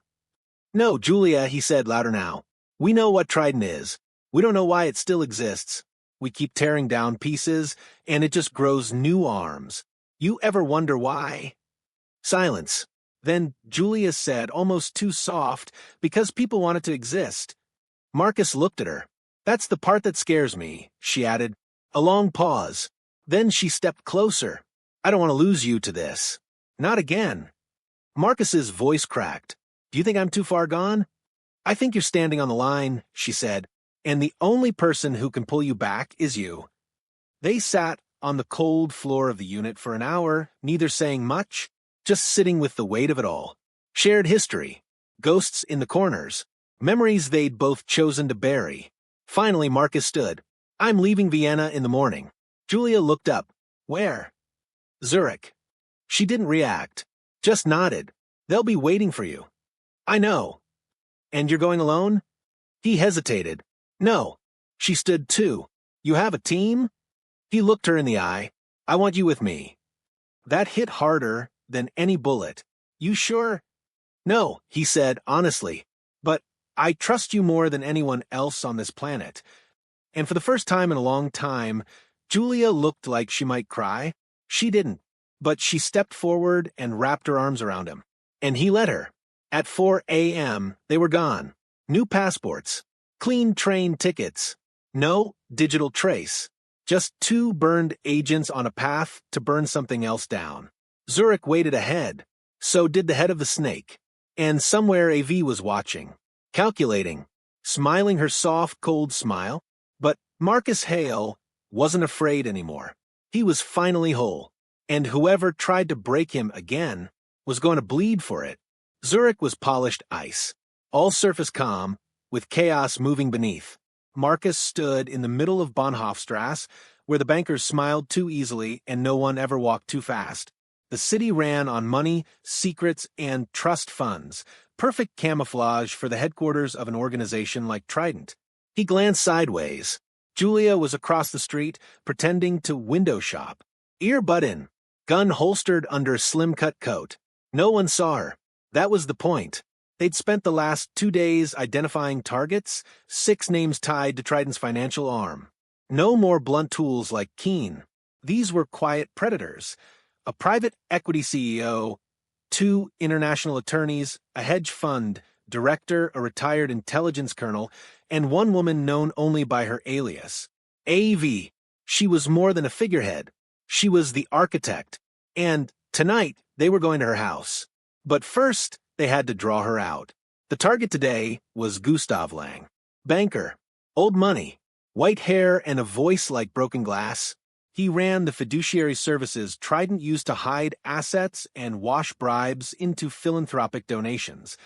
No, Julia, he said louder now. We know what Trident is. We don't know why it still exists. We keep tearing down pieces, and it just grows new arms. You ever wonder why? Silence. Then Julia said, almost too soft, because people want it to exist. Marcus looked at her. That's the part that scares me, she added. A long pause. Then she stepped closer. I don't want to lose you to this. Not again. Marcus's voice cracked. Do you think I'm too far gone? I think you're standing on the line, she said, and the only person who can pull you back is you. They sat on the cold floor of the unit for an hour, neither saying much, just sitting with the weight of it all. Shared history, ghosts in the corners, memories they'd both chosen to bury. Finally, Marcus stood. I'm leaving Vienna in the morning. Julia looked up. Where? Zurich. She didn't react, just nodded. They'll be waiting for you. I know. And you're going alone? He hesitated. No. She stood too. You have a team? He looked her in the eye. I want you with me. That hit harder than any bullet. You sure? No, he said honestly. But I trust you more than anyone else on this planet. And for the first time in a long time, Julia looked like she might cry. She didn't. But she stepped forward and wrapped her arms around him. And he let her. At 4 a.m., they were gone. New passports. Clean train tickets. No digital trace. Just two burned agents on a path to burn something else down. Zurich waited ahead. So did the head of the snake. And somewhere AV was watching. Calculating. Smiling her soft, cold smile. But Marcus Hale wasn't afraid anymore. He was finally whole. And whoever tried to break him again was going to bleed for it. Zurich was polished ice, all surface calm, with chaos moving beneath. Marcus stood in the middle of Bahnhofstrasse, where the bankers smiled too easily and no one ever walked too fast. The city ran on money, secrets, and trust funds, perfect camouflage for the headquarters of an organization like Trident. He glanced sideways. Julia was across the street, pretending to window shop. Earbud in, gun holstered under a slim-cut coat. No one saw her. That was the point. They'd spent the last 2 days identifying targets, 6 names tied to Trident's financial arm. No more blunt tools like Keene. These were quiet predators. A private equity CEO, 2 international attorneys, a hedge fund director, a retired intelligence colonel, and 1 woman known only by her alias. AV. She was more than a figurehead. She was the architect. And tonight, they were going to her house. But first, they had to draw her out. The target today was Gustav Lang. Banker. Old money. White hair and a voice like broken glass. He ran the fiduciary services Trident used to hide assets and wash bribes into philanthropic donations.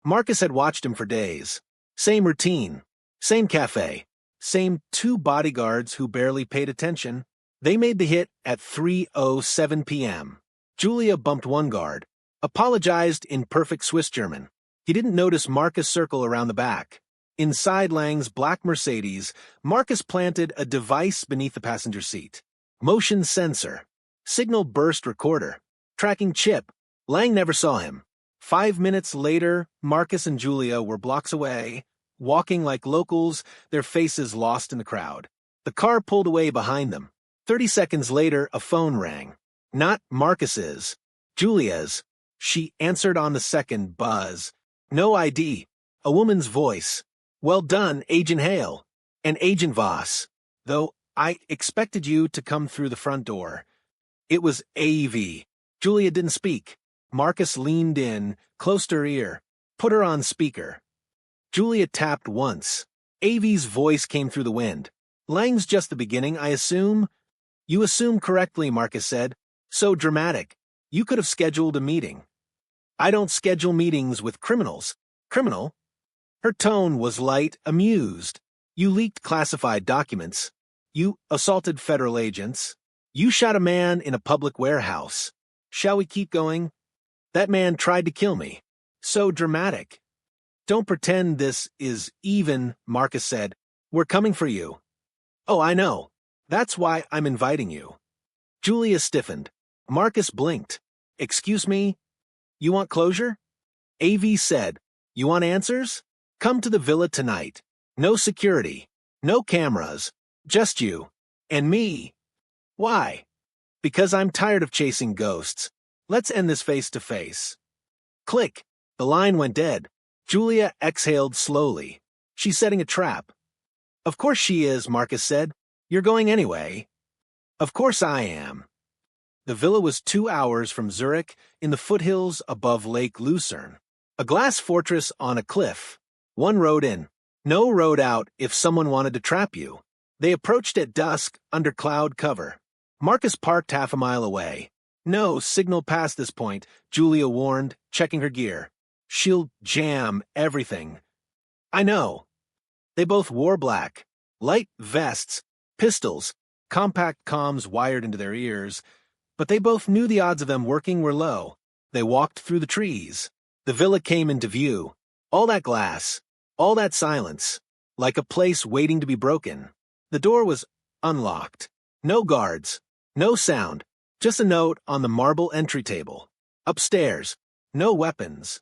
Marcus had watched him for days. Same routine. Same cafe. Same 2 bodyguards who barely paid attention. They made the hit at 3:07 p.m. Julia bumped one guard. Apologized in perfect Swiss German. He didn't notice Marcus circle around the back. Inside Lang's black Mercedes, Marcus planted a device beneath the passenger seat. Motion sensor. Signal burst recorder. Tracking chip. Lang never saw him. 5 minutes later, Marcus and Julia were blocks away, walking like locals, their faces lost in the crowd. The car pulled away behind them. 30 seconds later, a phone rang. Not Marcus's. Julia's. She answered on the second buzz. No ID. A woman's voice. Well done, Agent Hale. And Agent Voss. Though I expected you to come through the front door. It was AV. Julia didn't speak. Marcus leaned in, close to her ear. Put her on speaker. Julia tapped once. AV's voice came through the wind. Lang's just the beginning, I assume? You assume correctly, Marcus said. So dramatic. You could have scheduled a meeting. I don't schedule meetings with criminals. Criminal? Her tone was light, amused. You leaked classified documents. You assaulted federal agents. You shot a man in a public warehouse. Shall we keep going? That man tried to kill me. So dramatic. Don't pretend this is even, Marcus said. We're coming for you. Oh, I know. That's why I'm inviting you. Julia stiffened. Marcus blinked. Excuse me? You want closure? AV said. You want answers? Come to the villa tonight. No security. No cameras. Just you. And me. Why? Because I'm tired of chasing ghosts. Let's end this face to face. Click. The line went dead. Julia exhaled slowly. She's setting a trap. Of course she is, Marcus said. You're going anyway. Of course I am. The villa was 2 hours from Zurich in the foothills above Lake Lucerne. A glass fortress on a cliff. One road in. No road out if someone wanted to trap you. They approached at dusk under cloud cover. Marcus parked half a mile away. No signal past this point, Julia warned, checking her gear. She'll jam everything. I know. They both wore black. Light vests, pistols, compact comms wired into their ears. But they both knew the odds of them working were low. They walked through the trees. The villa came into view. All that glass. All that silence. Like a place waiting to be broken. The door was unlocked. No guards. No sound. Just a note on the marble entry table. Upstairs. No weapons.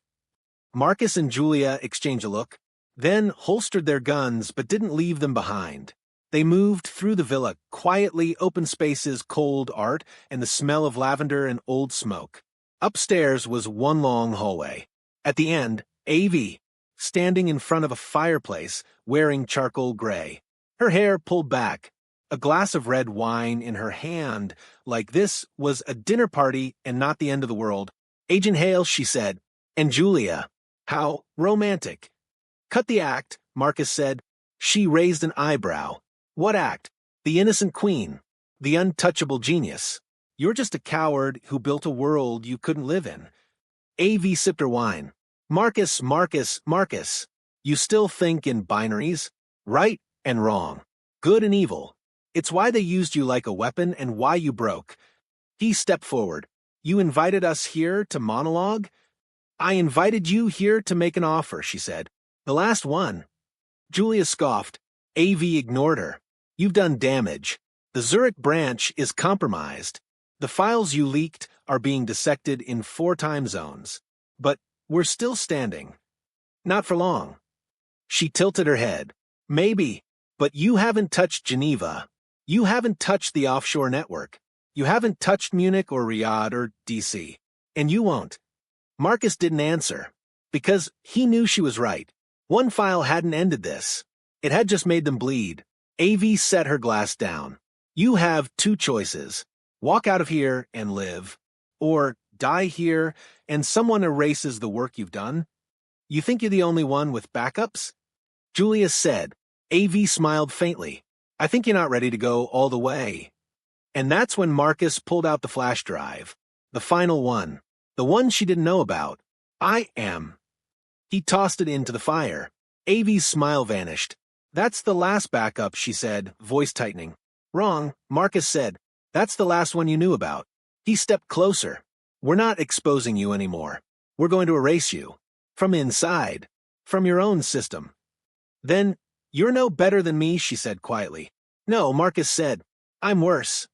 Marcus and Julia exchanged a look, then holstered their guns but didn't leave them behind. They moved through the villa, quietly, open spaces, cold art, and the smell of lavender and old smoke. Upstairs was one long hallway. At the end, AV, standing in front of a fireplace, wearing charcoal gray. Her hair pulled back, a glass of red wine in her hand, like this was a dinner party and not the end of the world. Agent Hale, she said, and Julia. How romantic. Cut the act, Marcus said. She raised an eyebrow. What act? The innocent queen. The untouchable genius. You're just a coward who built a world you couldn't live in. AV sipped her wine. Marcus, Marcus, Marcus. You still think in binaries? Right and wrong. Good and evil. It's why they used you like a weapon and why you broke. He stepped forward. You invited us here to monologue? I invited you here to make an offer, she said. The last one. Julia scoffed. AV ignored her. You've done damage. The Zurich branch is compromised. The files you leaked are being dissected in 4 time zones. But we're still standing. Not for long. She tilted her head. Maybe, but you haven't touched Geneva. You haven't touched the offshore network. You haven't touched Munich or Riyadh or DC. And you won't. Marcus didn't answer, because he knew she was right. One file hadn't ended this. It had just made them bleed. AV set her glass down. You have 2 choices. Walk out of here and live. Or die here and someone erases the work you've done. You think you're the only one with backups? Julia said. AV smiled faintly. I think you're not ready to go all the way. And that's when Marcus pulled out the flash drive. The final one. The one she didn't know about. I am. He tossed it into the fire. AV's smile vanished. That's the last backup, she said, voice tightening. Wrong, Marcus said. That's the last one you knew about. He stepped closer. We're not exposing you anymore. We're going to erase you. From inside. From your own system. Then, you're no better than me, she said quietly. No, Marcus said. I'm worse.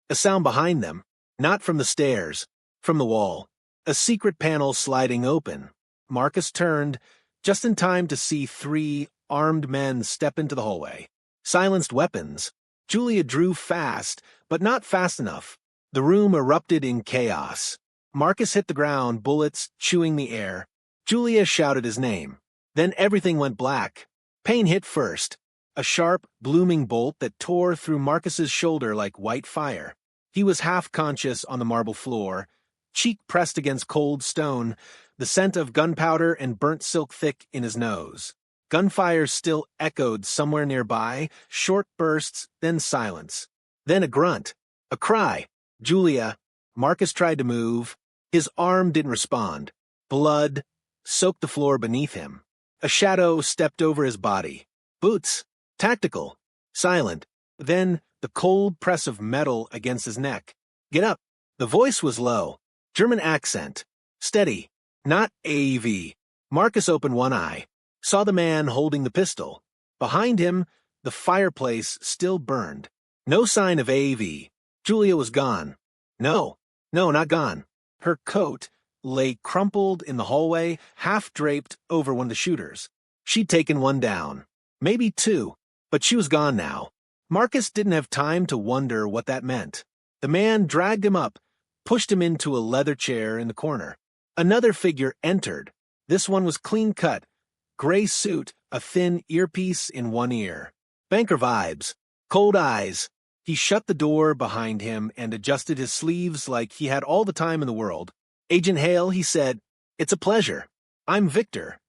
A sound behind them. Not from the stairs. From the wall. A secret panel sliding open. Marcus turned, just in time to see 3 armed men step into the hallway. Silenced weapons. Julia drew fast, but not fast enough. The room erupted in chaos. Marcus hit the ground, bullets chewing the air. Julia shouted his name. Then everything went black. Pain hit first. A sharp, blooming bolt that tore through Marcus's shoulder like white fire. He was half-conscious on the marble floor, cheek pressed against cold stone, the scent of gunpowder and burnt silk thick in his nose. Gunfire still echoed somewhere nearby, short bursts, then silence. Then a grunt. A cry. Julia. Marcus tried to move. His arm didn't respond. Blood soaked the floor beneath him. A shadow stepped over his body. Boots. Tactical. Silent. Then the cold press of metal against his neck. Get up. The voice was low. German accent. Steady. Not AV. Marcus opened one eye, saw the man holding the pistol. Behind him, the fireplace still burned. No sign of AV. Julia was gone. No, not gone. Her coat lay crumpled in the hallway, half-draped over one of the shooters. She'd taken one down. Maybe two, but she was gone now. Marcus didn't have time to wonder what that meant. The man dragged him up, pushed him into a leather chair in the corner. Another figure entered. This one was clean-cut, gray suit, a thin earpiece in one ear. Banker vibes. Cold eyes. He shut the door behind him and adjusted his sleeves like he had all the time in the world. Agent Hale, he said, "It's a pleasure. I'm Victor."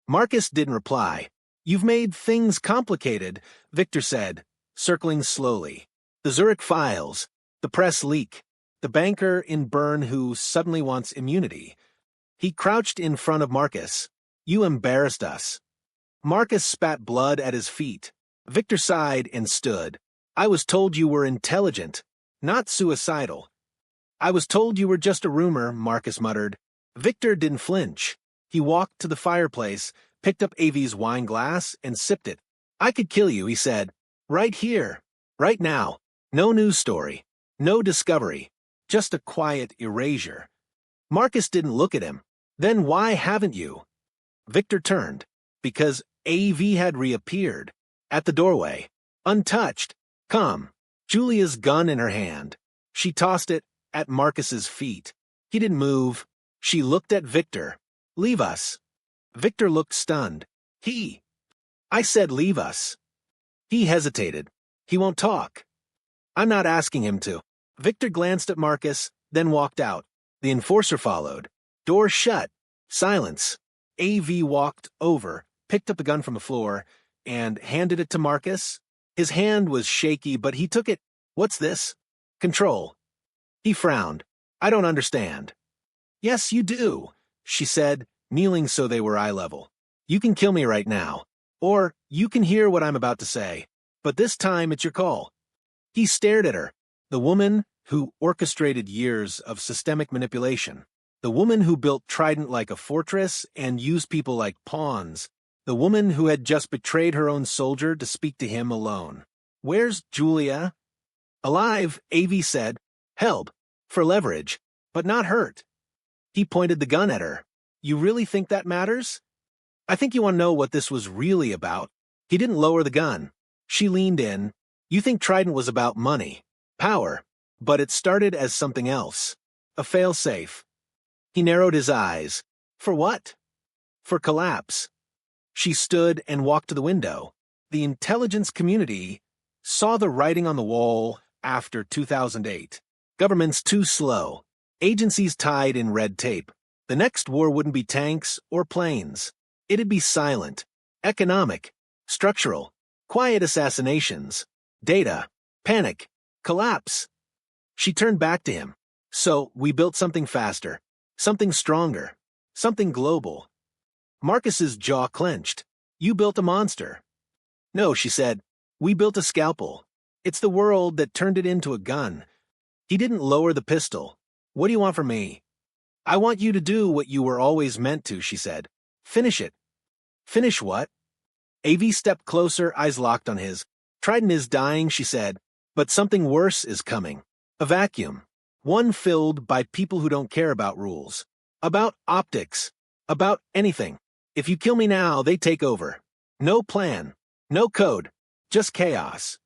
Marcus didn't reply. "You've made things complicated," Victor said, circling slowly. The Zurich files, the press leak, the banker in Bern who suddenly wants immunity. He crouched in front of Marcus. "You embarrassed us." Marcus spat blood at his feet. Victor sighed and stood. "I was told you were intelligent, not suicidal." "I was told you were just a rumor," Marcus muttered. Victor didn't flinch. He walked to the fireplace, picked up AV's wine glass, and sipped it. "I could kill you," he said. "Right here. Right now. No news story. No discovery. Just a quiet erasure." Marcus didn't look at him. "Then why haven't you?" Victor turned. Because AV had reappeared. At the doorway. Untouched. Calm. Julia's gun in her hand. She tossed it at Marcus's feet. He didn't move. She looked at Victor. "Leave us." Victor looked stunned. I said leave us." He hesitated. "He won't talk." "I'm not asking him to." Victor glanced at Marcus, then walked out. The enforcer followed. Door shut. Silence. AV walked over, picked up the gun from the floor, and handed it to Marcus. His hand was shaky, but he took it. "What's this?" "Control." He frowned. "I don't understand." "Yes, you do," she said, kneeling so they were eye level. "You can kill me right now, or you can hear what I'm about to say, but this time it's your call." He stared at her, the woman who orchestrated years of systemic manipulation, the woman who built Trident like a fortress and used people like pawns, the woman who had just betrayed her own soldier to speak to him alone. "Where's Julia?" "Alive," AV said. "Held. For leverage. But not hurt." He pointed the gun at her. "You really think that matters?" "I think you want to know what this was really about." He didn't lower the gun. She leaned in. "You think Trident was about money, power, but it started as something else. A fail-safe." He narrowed his eyes. "For what?" "For collapse." She stood and walked to the window. The intelligence community saw the writing on the wall after 2008. Government's too slow. Agencies tied in red tape. The next war wouldn't be tanks or planes. It'd be silent, economic, structural, quiet assassinations, data, panic, collapse. She turned back to him. "So we built something faster, something stronger, something global." Marcus's jaw clenched. "You built a monster." "No," she said. "We built a scalpel. It's the world that turned it into a gun." He didn't lower the pistol. "What do you want from me?" "I want you to do what you were always meant to," she said. "Finish it." "Finish what?" AV stepped closer, eyes locked on his. "Trident is dying," she said, "but something worse is coming. A vacuum. One filled by people who don't care about rules. About optics. About anything. If you kill me now, they take over. No plan. No code. Just chaos."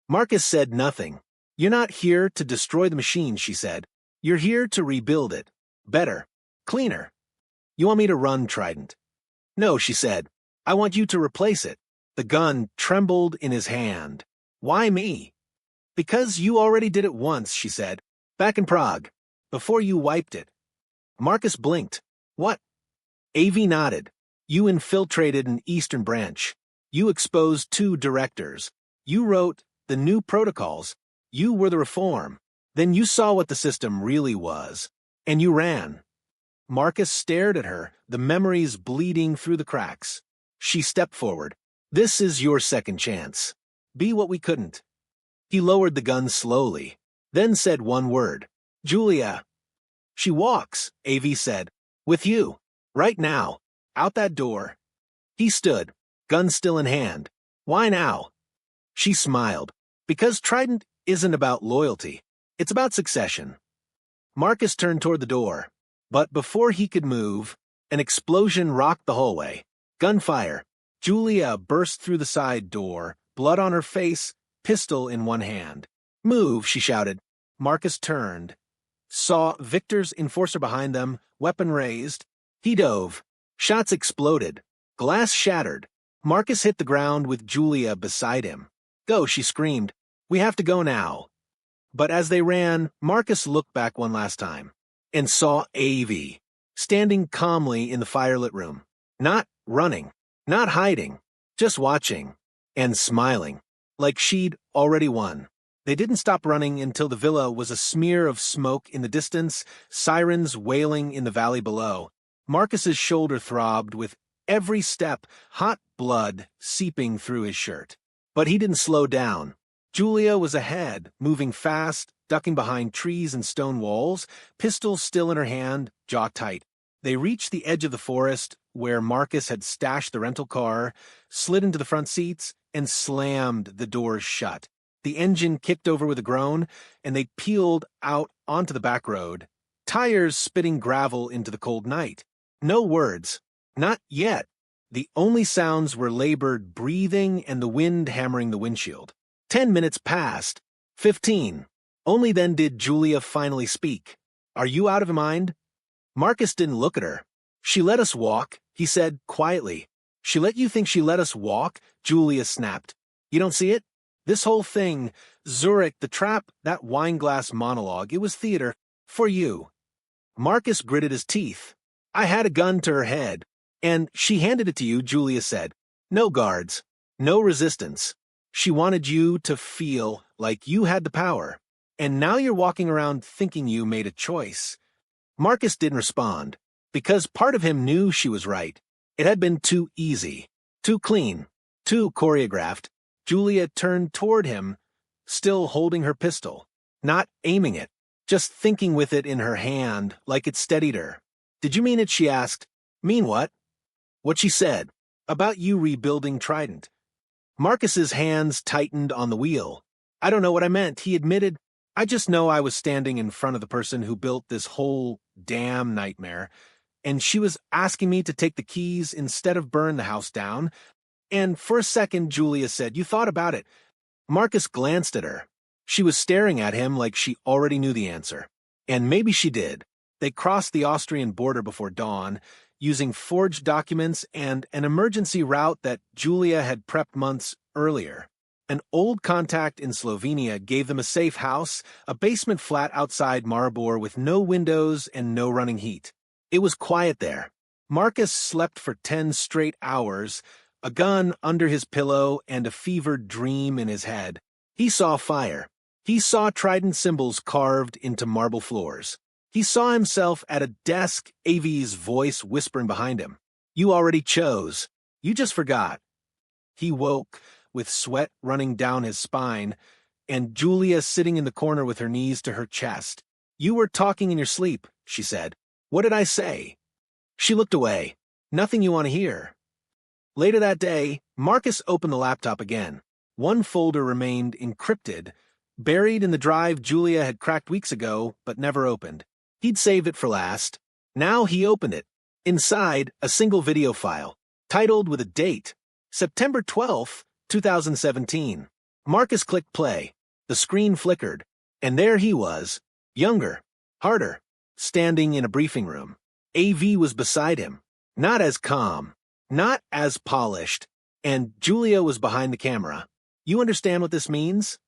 Marcus said nothing. "You're not here to destroy the machine," she said. "You're here to rebuild it. Better. Cleaner. You want me to run Trident?" "No," she said. "I want you to replace it." The gun trembled in his hand. "Why me?" "Because you already did it once," she said. "Back in Prague. Before you wiped it." Marcus blinked. "What?" AV nodded. "You infiltrated an Eastern branch. You exposed 2 directors. You wrote the new protocols. You were the reform. Then you saw what the system really was. And you ran." Marcus stared at her, the memories bleeding through the cracks. She stepped forward. "This is your second chance. Be what we couldn't." He lowered the gun slowly, then said one word. "Julia." "She walks," AV said. With you. Right now. Out that door. He stood, gun still in hand. Why now? She smiled. Because Trident isn't about loyalty. It's about succession. Marcus turned toward the door. But before he could move, an explosion rocked the hallway. Gunfire. Julia burst through the side door, blood on her face, pistol in one hand. Move, she shouted. Marcus turned. Saw Victor's enforcer behind them, weapon raised. He dove. Shots exploded. Glass shattered. Marcus hit the ground with Julia beside him. Go, she screamed. We have to go now. But as they ran, Marcus looked back one last time and saw AV, standing calmly in the firelit room. Not running, not hiding, just watching and smiling, like she'd already won. They didn't stop running until the villa was a smear of smoke in the distance, sirens wailing in the valley below. Marcus's shoulder throbbed with every step, hot blood seeping through his shirt. But he didn't slow down. Julia was ahead, moving fast, ducking behind trees and stone walls, pistol still in her hand, jaw tight. They reached the edge of the forest, where Marcus had stashed the rental car, slid into the front seats, and slammed the doors shut. The engine kicked over with a groan, and they peeled out onto the back road, tires spitting gravel into the cold night. No words. Not yet. The only sounds were labored breathing and the wind hammering the windshield. 10 minutes passed. 15. Only then did Julia finally speak. Are you out of your mind? Marcus didn't look at her. She let us walk, he said quietly. She let you think she let us walk? Julia snapped. You don't see it? This whole thing, Zurich, the trap, that wine-glass monologue, it was theater. For you. Marcus gritted his teeth. I had a gun to her head. And she handed it to you, Julia said. No guards. No resistance. She wanted you to feel like you had the power. And now you're walking around thinking you made a choice. Marcus didn't respond, because part of him knew she was right. It had been too easy, too clean, too choreographed. Julia turned toward him, still holding her pistol, not aiming it, just thinking with it in her hand like it steadied her. Did you mean it? She asked. Mean what? What she said, about you rebuilding Trident. Marcus's hands tightened on the wheel. I don't know what I meant, he admitted. I just know I was standing in front of the person who built this whole damn nightmare, and she was asking me to take the keys instead of burn the house down. And for a second, Julia said, you thought about it. Marcus glanced at her. She was staring at him like she already knew the answer. And maybe she did. They crossed the Austrian border before dawn, using forged documents and an emergency route that Julia had prepped months earlier. An old contact in Slovenia gave them a safe house, a basement flat outside Maribor with no windows and no running heat. It was quiet there. Marcus slept for 10 straight hours, a gun under his pillow and a fevered dream in his head. He saw fire. He saw Trident symbols carved into marble floors. He saw himself at a desk, AV's voice whispering behind him. You already chose. You just forgot. He woke, with sweat running down his spine, and Julia sitting in the corner with her knees to her chest. You were talking in your sleep, she said. What did I say? She looked away. Nothing you want to hear. Later that day, Marcus opened the laptop again. One folder remained encrypted, buried in the drive Julia had cracked weeks ago, but never opened. He'd saved it for last. Now he opened it. Inside, a single video file, titled with a date, September 12th, 2017. Marcus clicked play. The screen flickered, and there he was, younger, harder, standing in a briefing room. AV was beside him, not as calm, not as polished, and Julia was behind the camera. You understand what this means?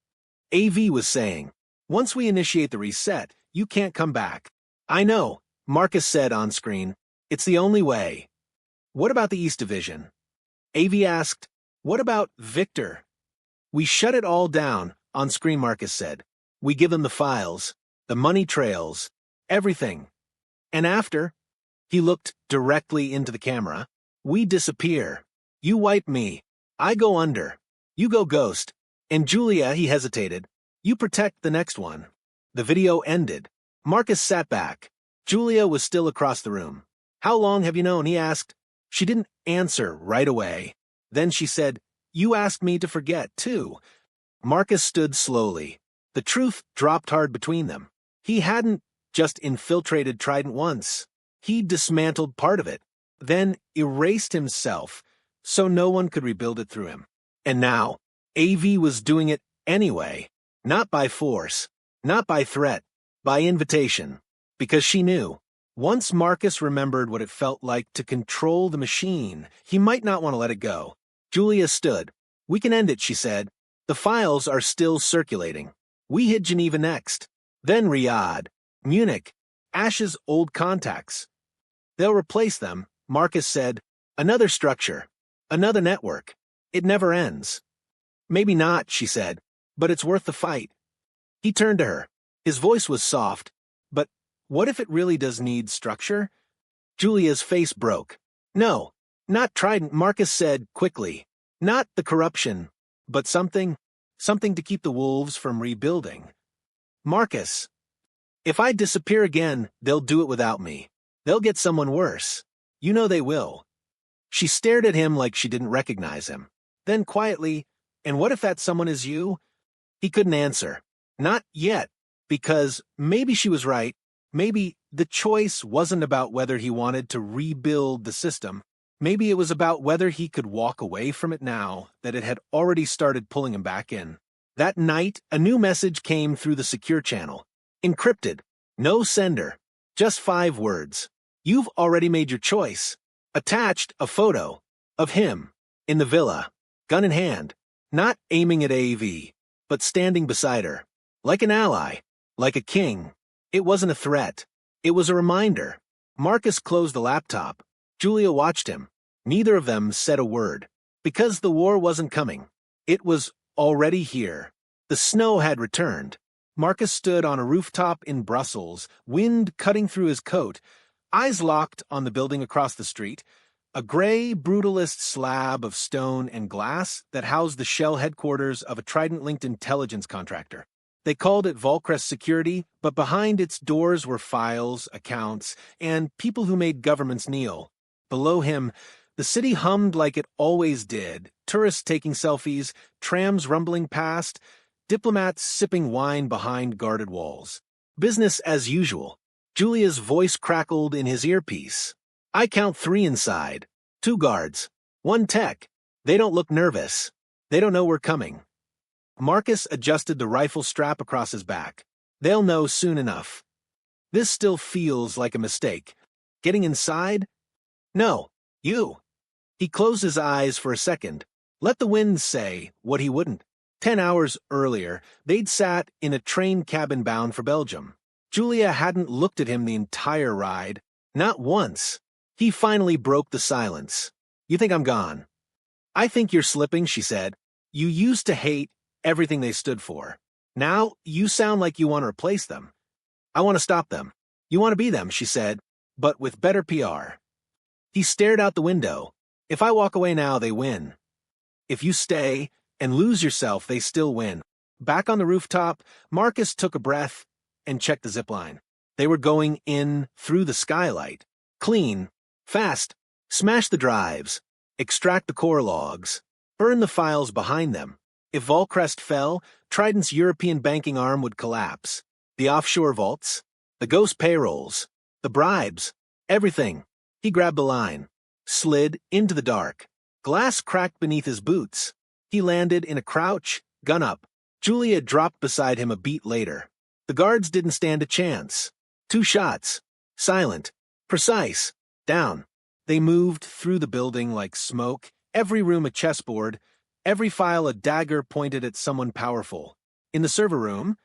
AV was saying, once we initiate the reset, you can't come back. I know, Marcus said on screen. It's the only way. What about the East Division? AV asked, what about Victor? We shut it all down, on screen Marcus said. We give them the files, the money trails, everything. And after, he looked directly into the camera, we disappear. You wipe me. I go under. You go ghost. And Julia, he hesitated. You protect the next one. The video ended. Marcus sat back. Julia was still across the room. How long have you known? He asked. She didn't answer right away. Then she said, You asked me to forget, too. Marcus stood slowly. The truth dropped hard between them. He hadn't just infiltrated Trident once. He dismantled part of it, then erased himself so no one could rebuild it through him. And now, AV was doing it anyway. Not by force, not by threat, by invitation. Because she knew. Once Marcus remembered what it felt like to control the machine, he might not want to let it go. Julia stood. We can end it, she said. The files are still circulating. We hit Geneva next. Then Riyadh, Munich, Ash's old contacts. They'll replace them, Marcus said. Another structure. Another network. It never ends. Maybe not, she said, but it's worth the fight. He turned to her. His voice was soft. But what if it really does need structure? Julia's face broke. No, not Trident, Marcus said quickly. Not the corruption, but something to keep the wolves from rebuilding. Marcus, if I disappear again, they'll do it without me. They'll get someone worse. You know they will. She stared at him like she didn't recognize him. Then quietly, and what if that someone is you? He couldn't answer. Not yet, because maybe she was right. Maybe the choice wasn't about whether he wanted to rebuild the system. Maybe it was about whether he could walk away from it now that it had already started pulling him back in. That night, a new message came through the secure channel. Encrypted. No sender. Just 5 words. You've already made your choice. Attached, a photo of him in the villa, gun in hand, not aiming at AV, but standing beside her. Like an ally, like a king. It wasn't a threat. It was a reminder. Marcus closed the laptop. Julia watched him. Neither of them said a word. Because the war wasn't coming. It was already here. The snow had returned. Marcus stood on a rooftop in Brussels, wind cutting through his coat, eyes locked on the building across the street, a gray, brutalist slab of stone and glass that housed the shell headquarters of a Trident-linked intelligence contractor. They called it Volcrest Security, but behind its doors were files, accounts, and people who made governments kneel. Below him, the city hummed like it always did, tourists taking selfies, trams rumbling past, diplomats sipping wine behind guarded walls. Business as usual. Julia's voice crackled in his earpiece. I count 3 inside. 2 guards. 1 tech. They don't look nervous. They don't know we're coming. Marcus adjusted the rifle strap across his back. They'll know soon enough. This still feels like a mistake. Getting inside? No, you. He closed his eyes for a second. Let the wind say what he wouldn't. 10 hours earlier, they'd sat in a train cabin bound for Belgium. Julia hadn't looked at him the entire ride. Not once. He finally broke the silence. You think I'm gone? I think you're slipping, she said. You used to hate everything they stood for. Now, you sound like you want to replace them. I want to stop them. You want to be them, she said, but with better PR. He stared out the window. If I walk away now, they win. If you stay and lose yourself, they still win. Back on the rooftop, Marcus took a breath and checked the zipline. They were going in through the skylight. Clean, fast, smash the drives, extract the core logs, burn the files behind them. If Volcrest fell, Trident's European banking arm would collapse. The offshore vaults, the ghost payrolls, the bribes, everything. He grabbed the line, slid into the dark. Glass cracked beneath his boots. He landed in a crouch, gun up. Julia dropped beside him a beat later. The guards didn't stand a chance. 2 shots. Silent. Precise. Down. They moved through the building like smoke, every room a chessboard, every file a dagger pointed at someone powerful. In the server room,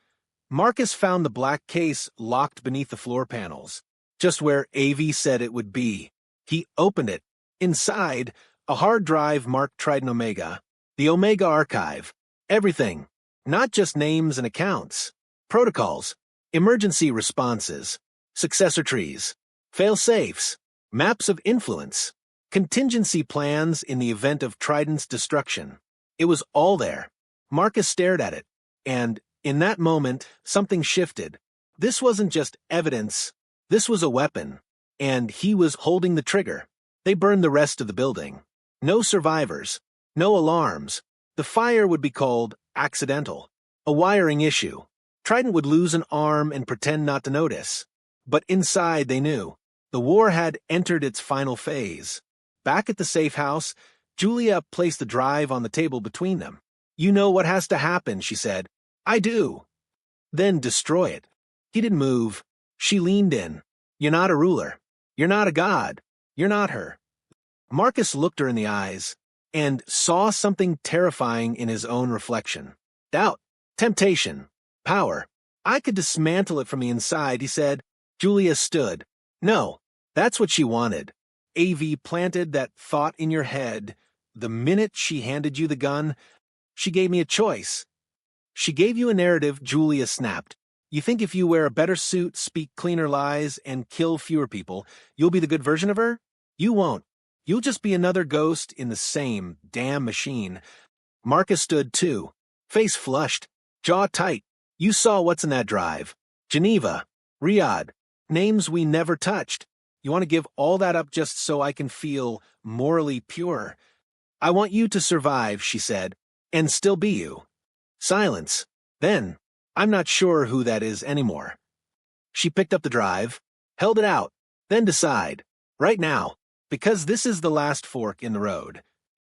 Marcus found the black case locked beneath the floor panels, just where AV said it would be. He opened it. Inside, a hard drive marked Trident Omega, the Omega Archive. Everything. Not just names and accounts. Protocols. Emergency responses. Successor trees. Fail-safes. Maps of influence. Contingency plans in the event of Trident's destruction. It was all there. Marcus stared at it, and, in that moment, something shifted. This wasn't just evidence. This was a weapon. and he was holding the trigger. They burned the rest of the building. No survivors. No alarms. The fire would be called accidental. A wiring issue. Trident would lose an arm and pretend not to notice. But inside they knew. The war had entered its final phase. Back at the safe house, Julia placed the drive on the table between them. "You know what has to happen," she said. "I do." "Then destroy it." He didn't move. She leaned in. "You're not a ruler. You're not a god. You're not her." Marcus looked her in the eyes and saw something terrifying in his own reflection. Doubt, temptation, power. "I could dismantle it from the inside," he said. Julia stood. "No, that's what she wanted." AV planted that thought in your head. The minute she handed you the gun, "She gave me a choice." "She gave you a narrative," Julia snapped. "You think if you wear a better suit, speak cleaner lies, and kill fewer people, you'll be the good version of her? You won't. You'll just be another ghost in the same damn machine." Marcus stood too, face flushed, jaw tight. "You saw what's in that drive. Geneva, Riyadh, names we never touched. You want to give all that up just so I can feel morally pure?" "I want you to survive," she said, "and still be you." Silence. Then, "I'm not sure who that is anymore." She picked up the drive, held it out, then decide. Right now, because this is the last fork in the road.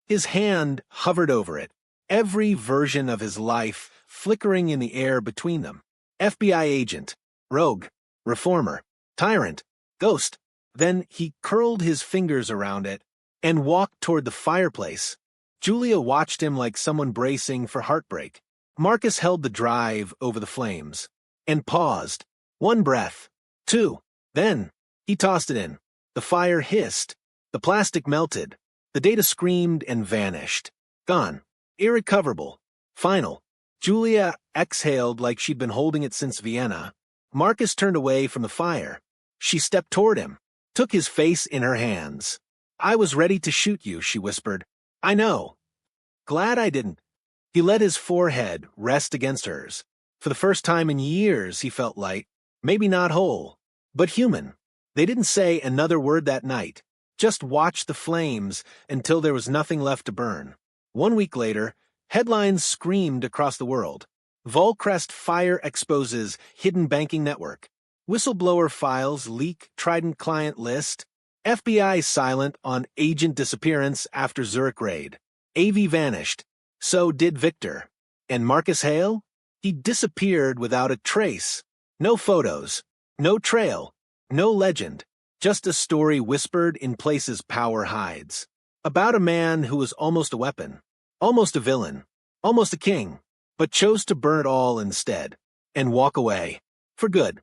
His hand hovered over it, every version of his life flickering in the air between them. FBI agent, rogue, reformer, tyrant, ghost. Then he curled his fingers around it and walked toward the fireplace. Julia watched him like someone bracing for heartbreak. Marcus held the drive over the flames and paused. One breath. Two. Then he tossed it in. The fire hissed. The plastic melted. The data screamed and vanished. Gone. Irrecoverable. Final. Julia exhaled like she'd been holding it since Vienna. Marcus turned away from the fire. She stepped toward him, took his face in her hands. "I was ready to shoot you," she whispered. "I know." "Glad I didn't." He let his forehead rest against hers. For the first time in years, he felt light, maybe not whole, but human. They didn't say another word that night, just watched the flames until there was nothing left to burn. 1 week later, headlines screamed across the world. Volcrest fire exposes hidden banking network. Whistleblower files leak Trident client list. FBI silent on agent disappearance after Zurich raid. AV vanished. So did Victor. And Marcus Hale? He disappeared without a trace. No photos. No trail. No legend. Just a story whispered in places power hides. About a man who was almost a weapon. Almost a villain. Almost a king. But chose to burn it all instead. And walk away. For good.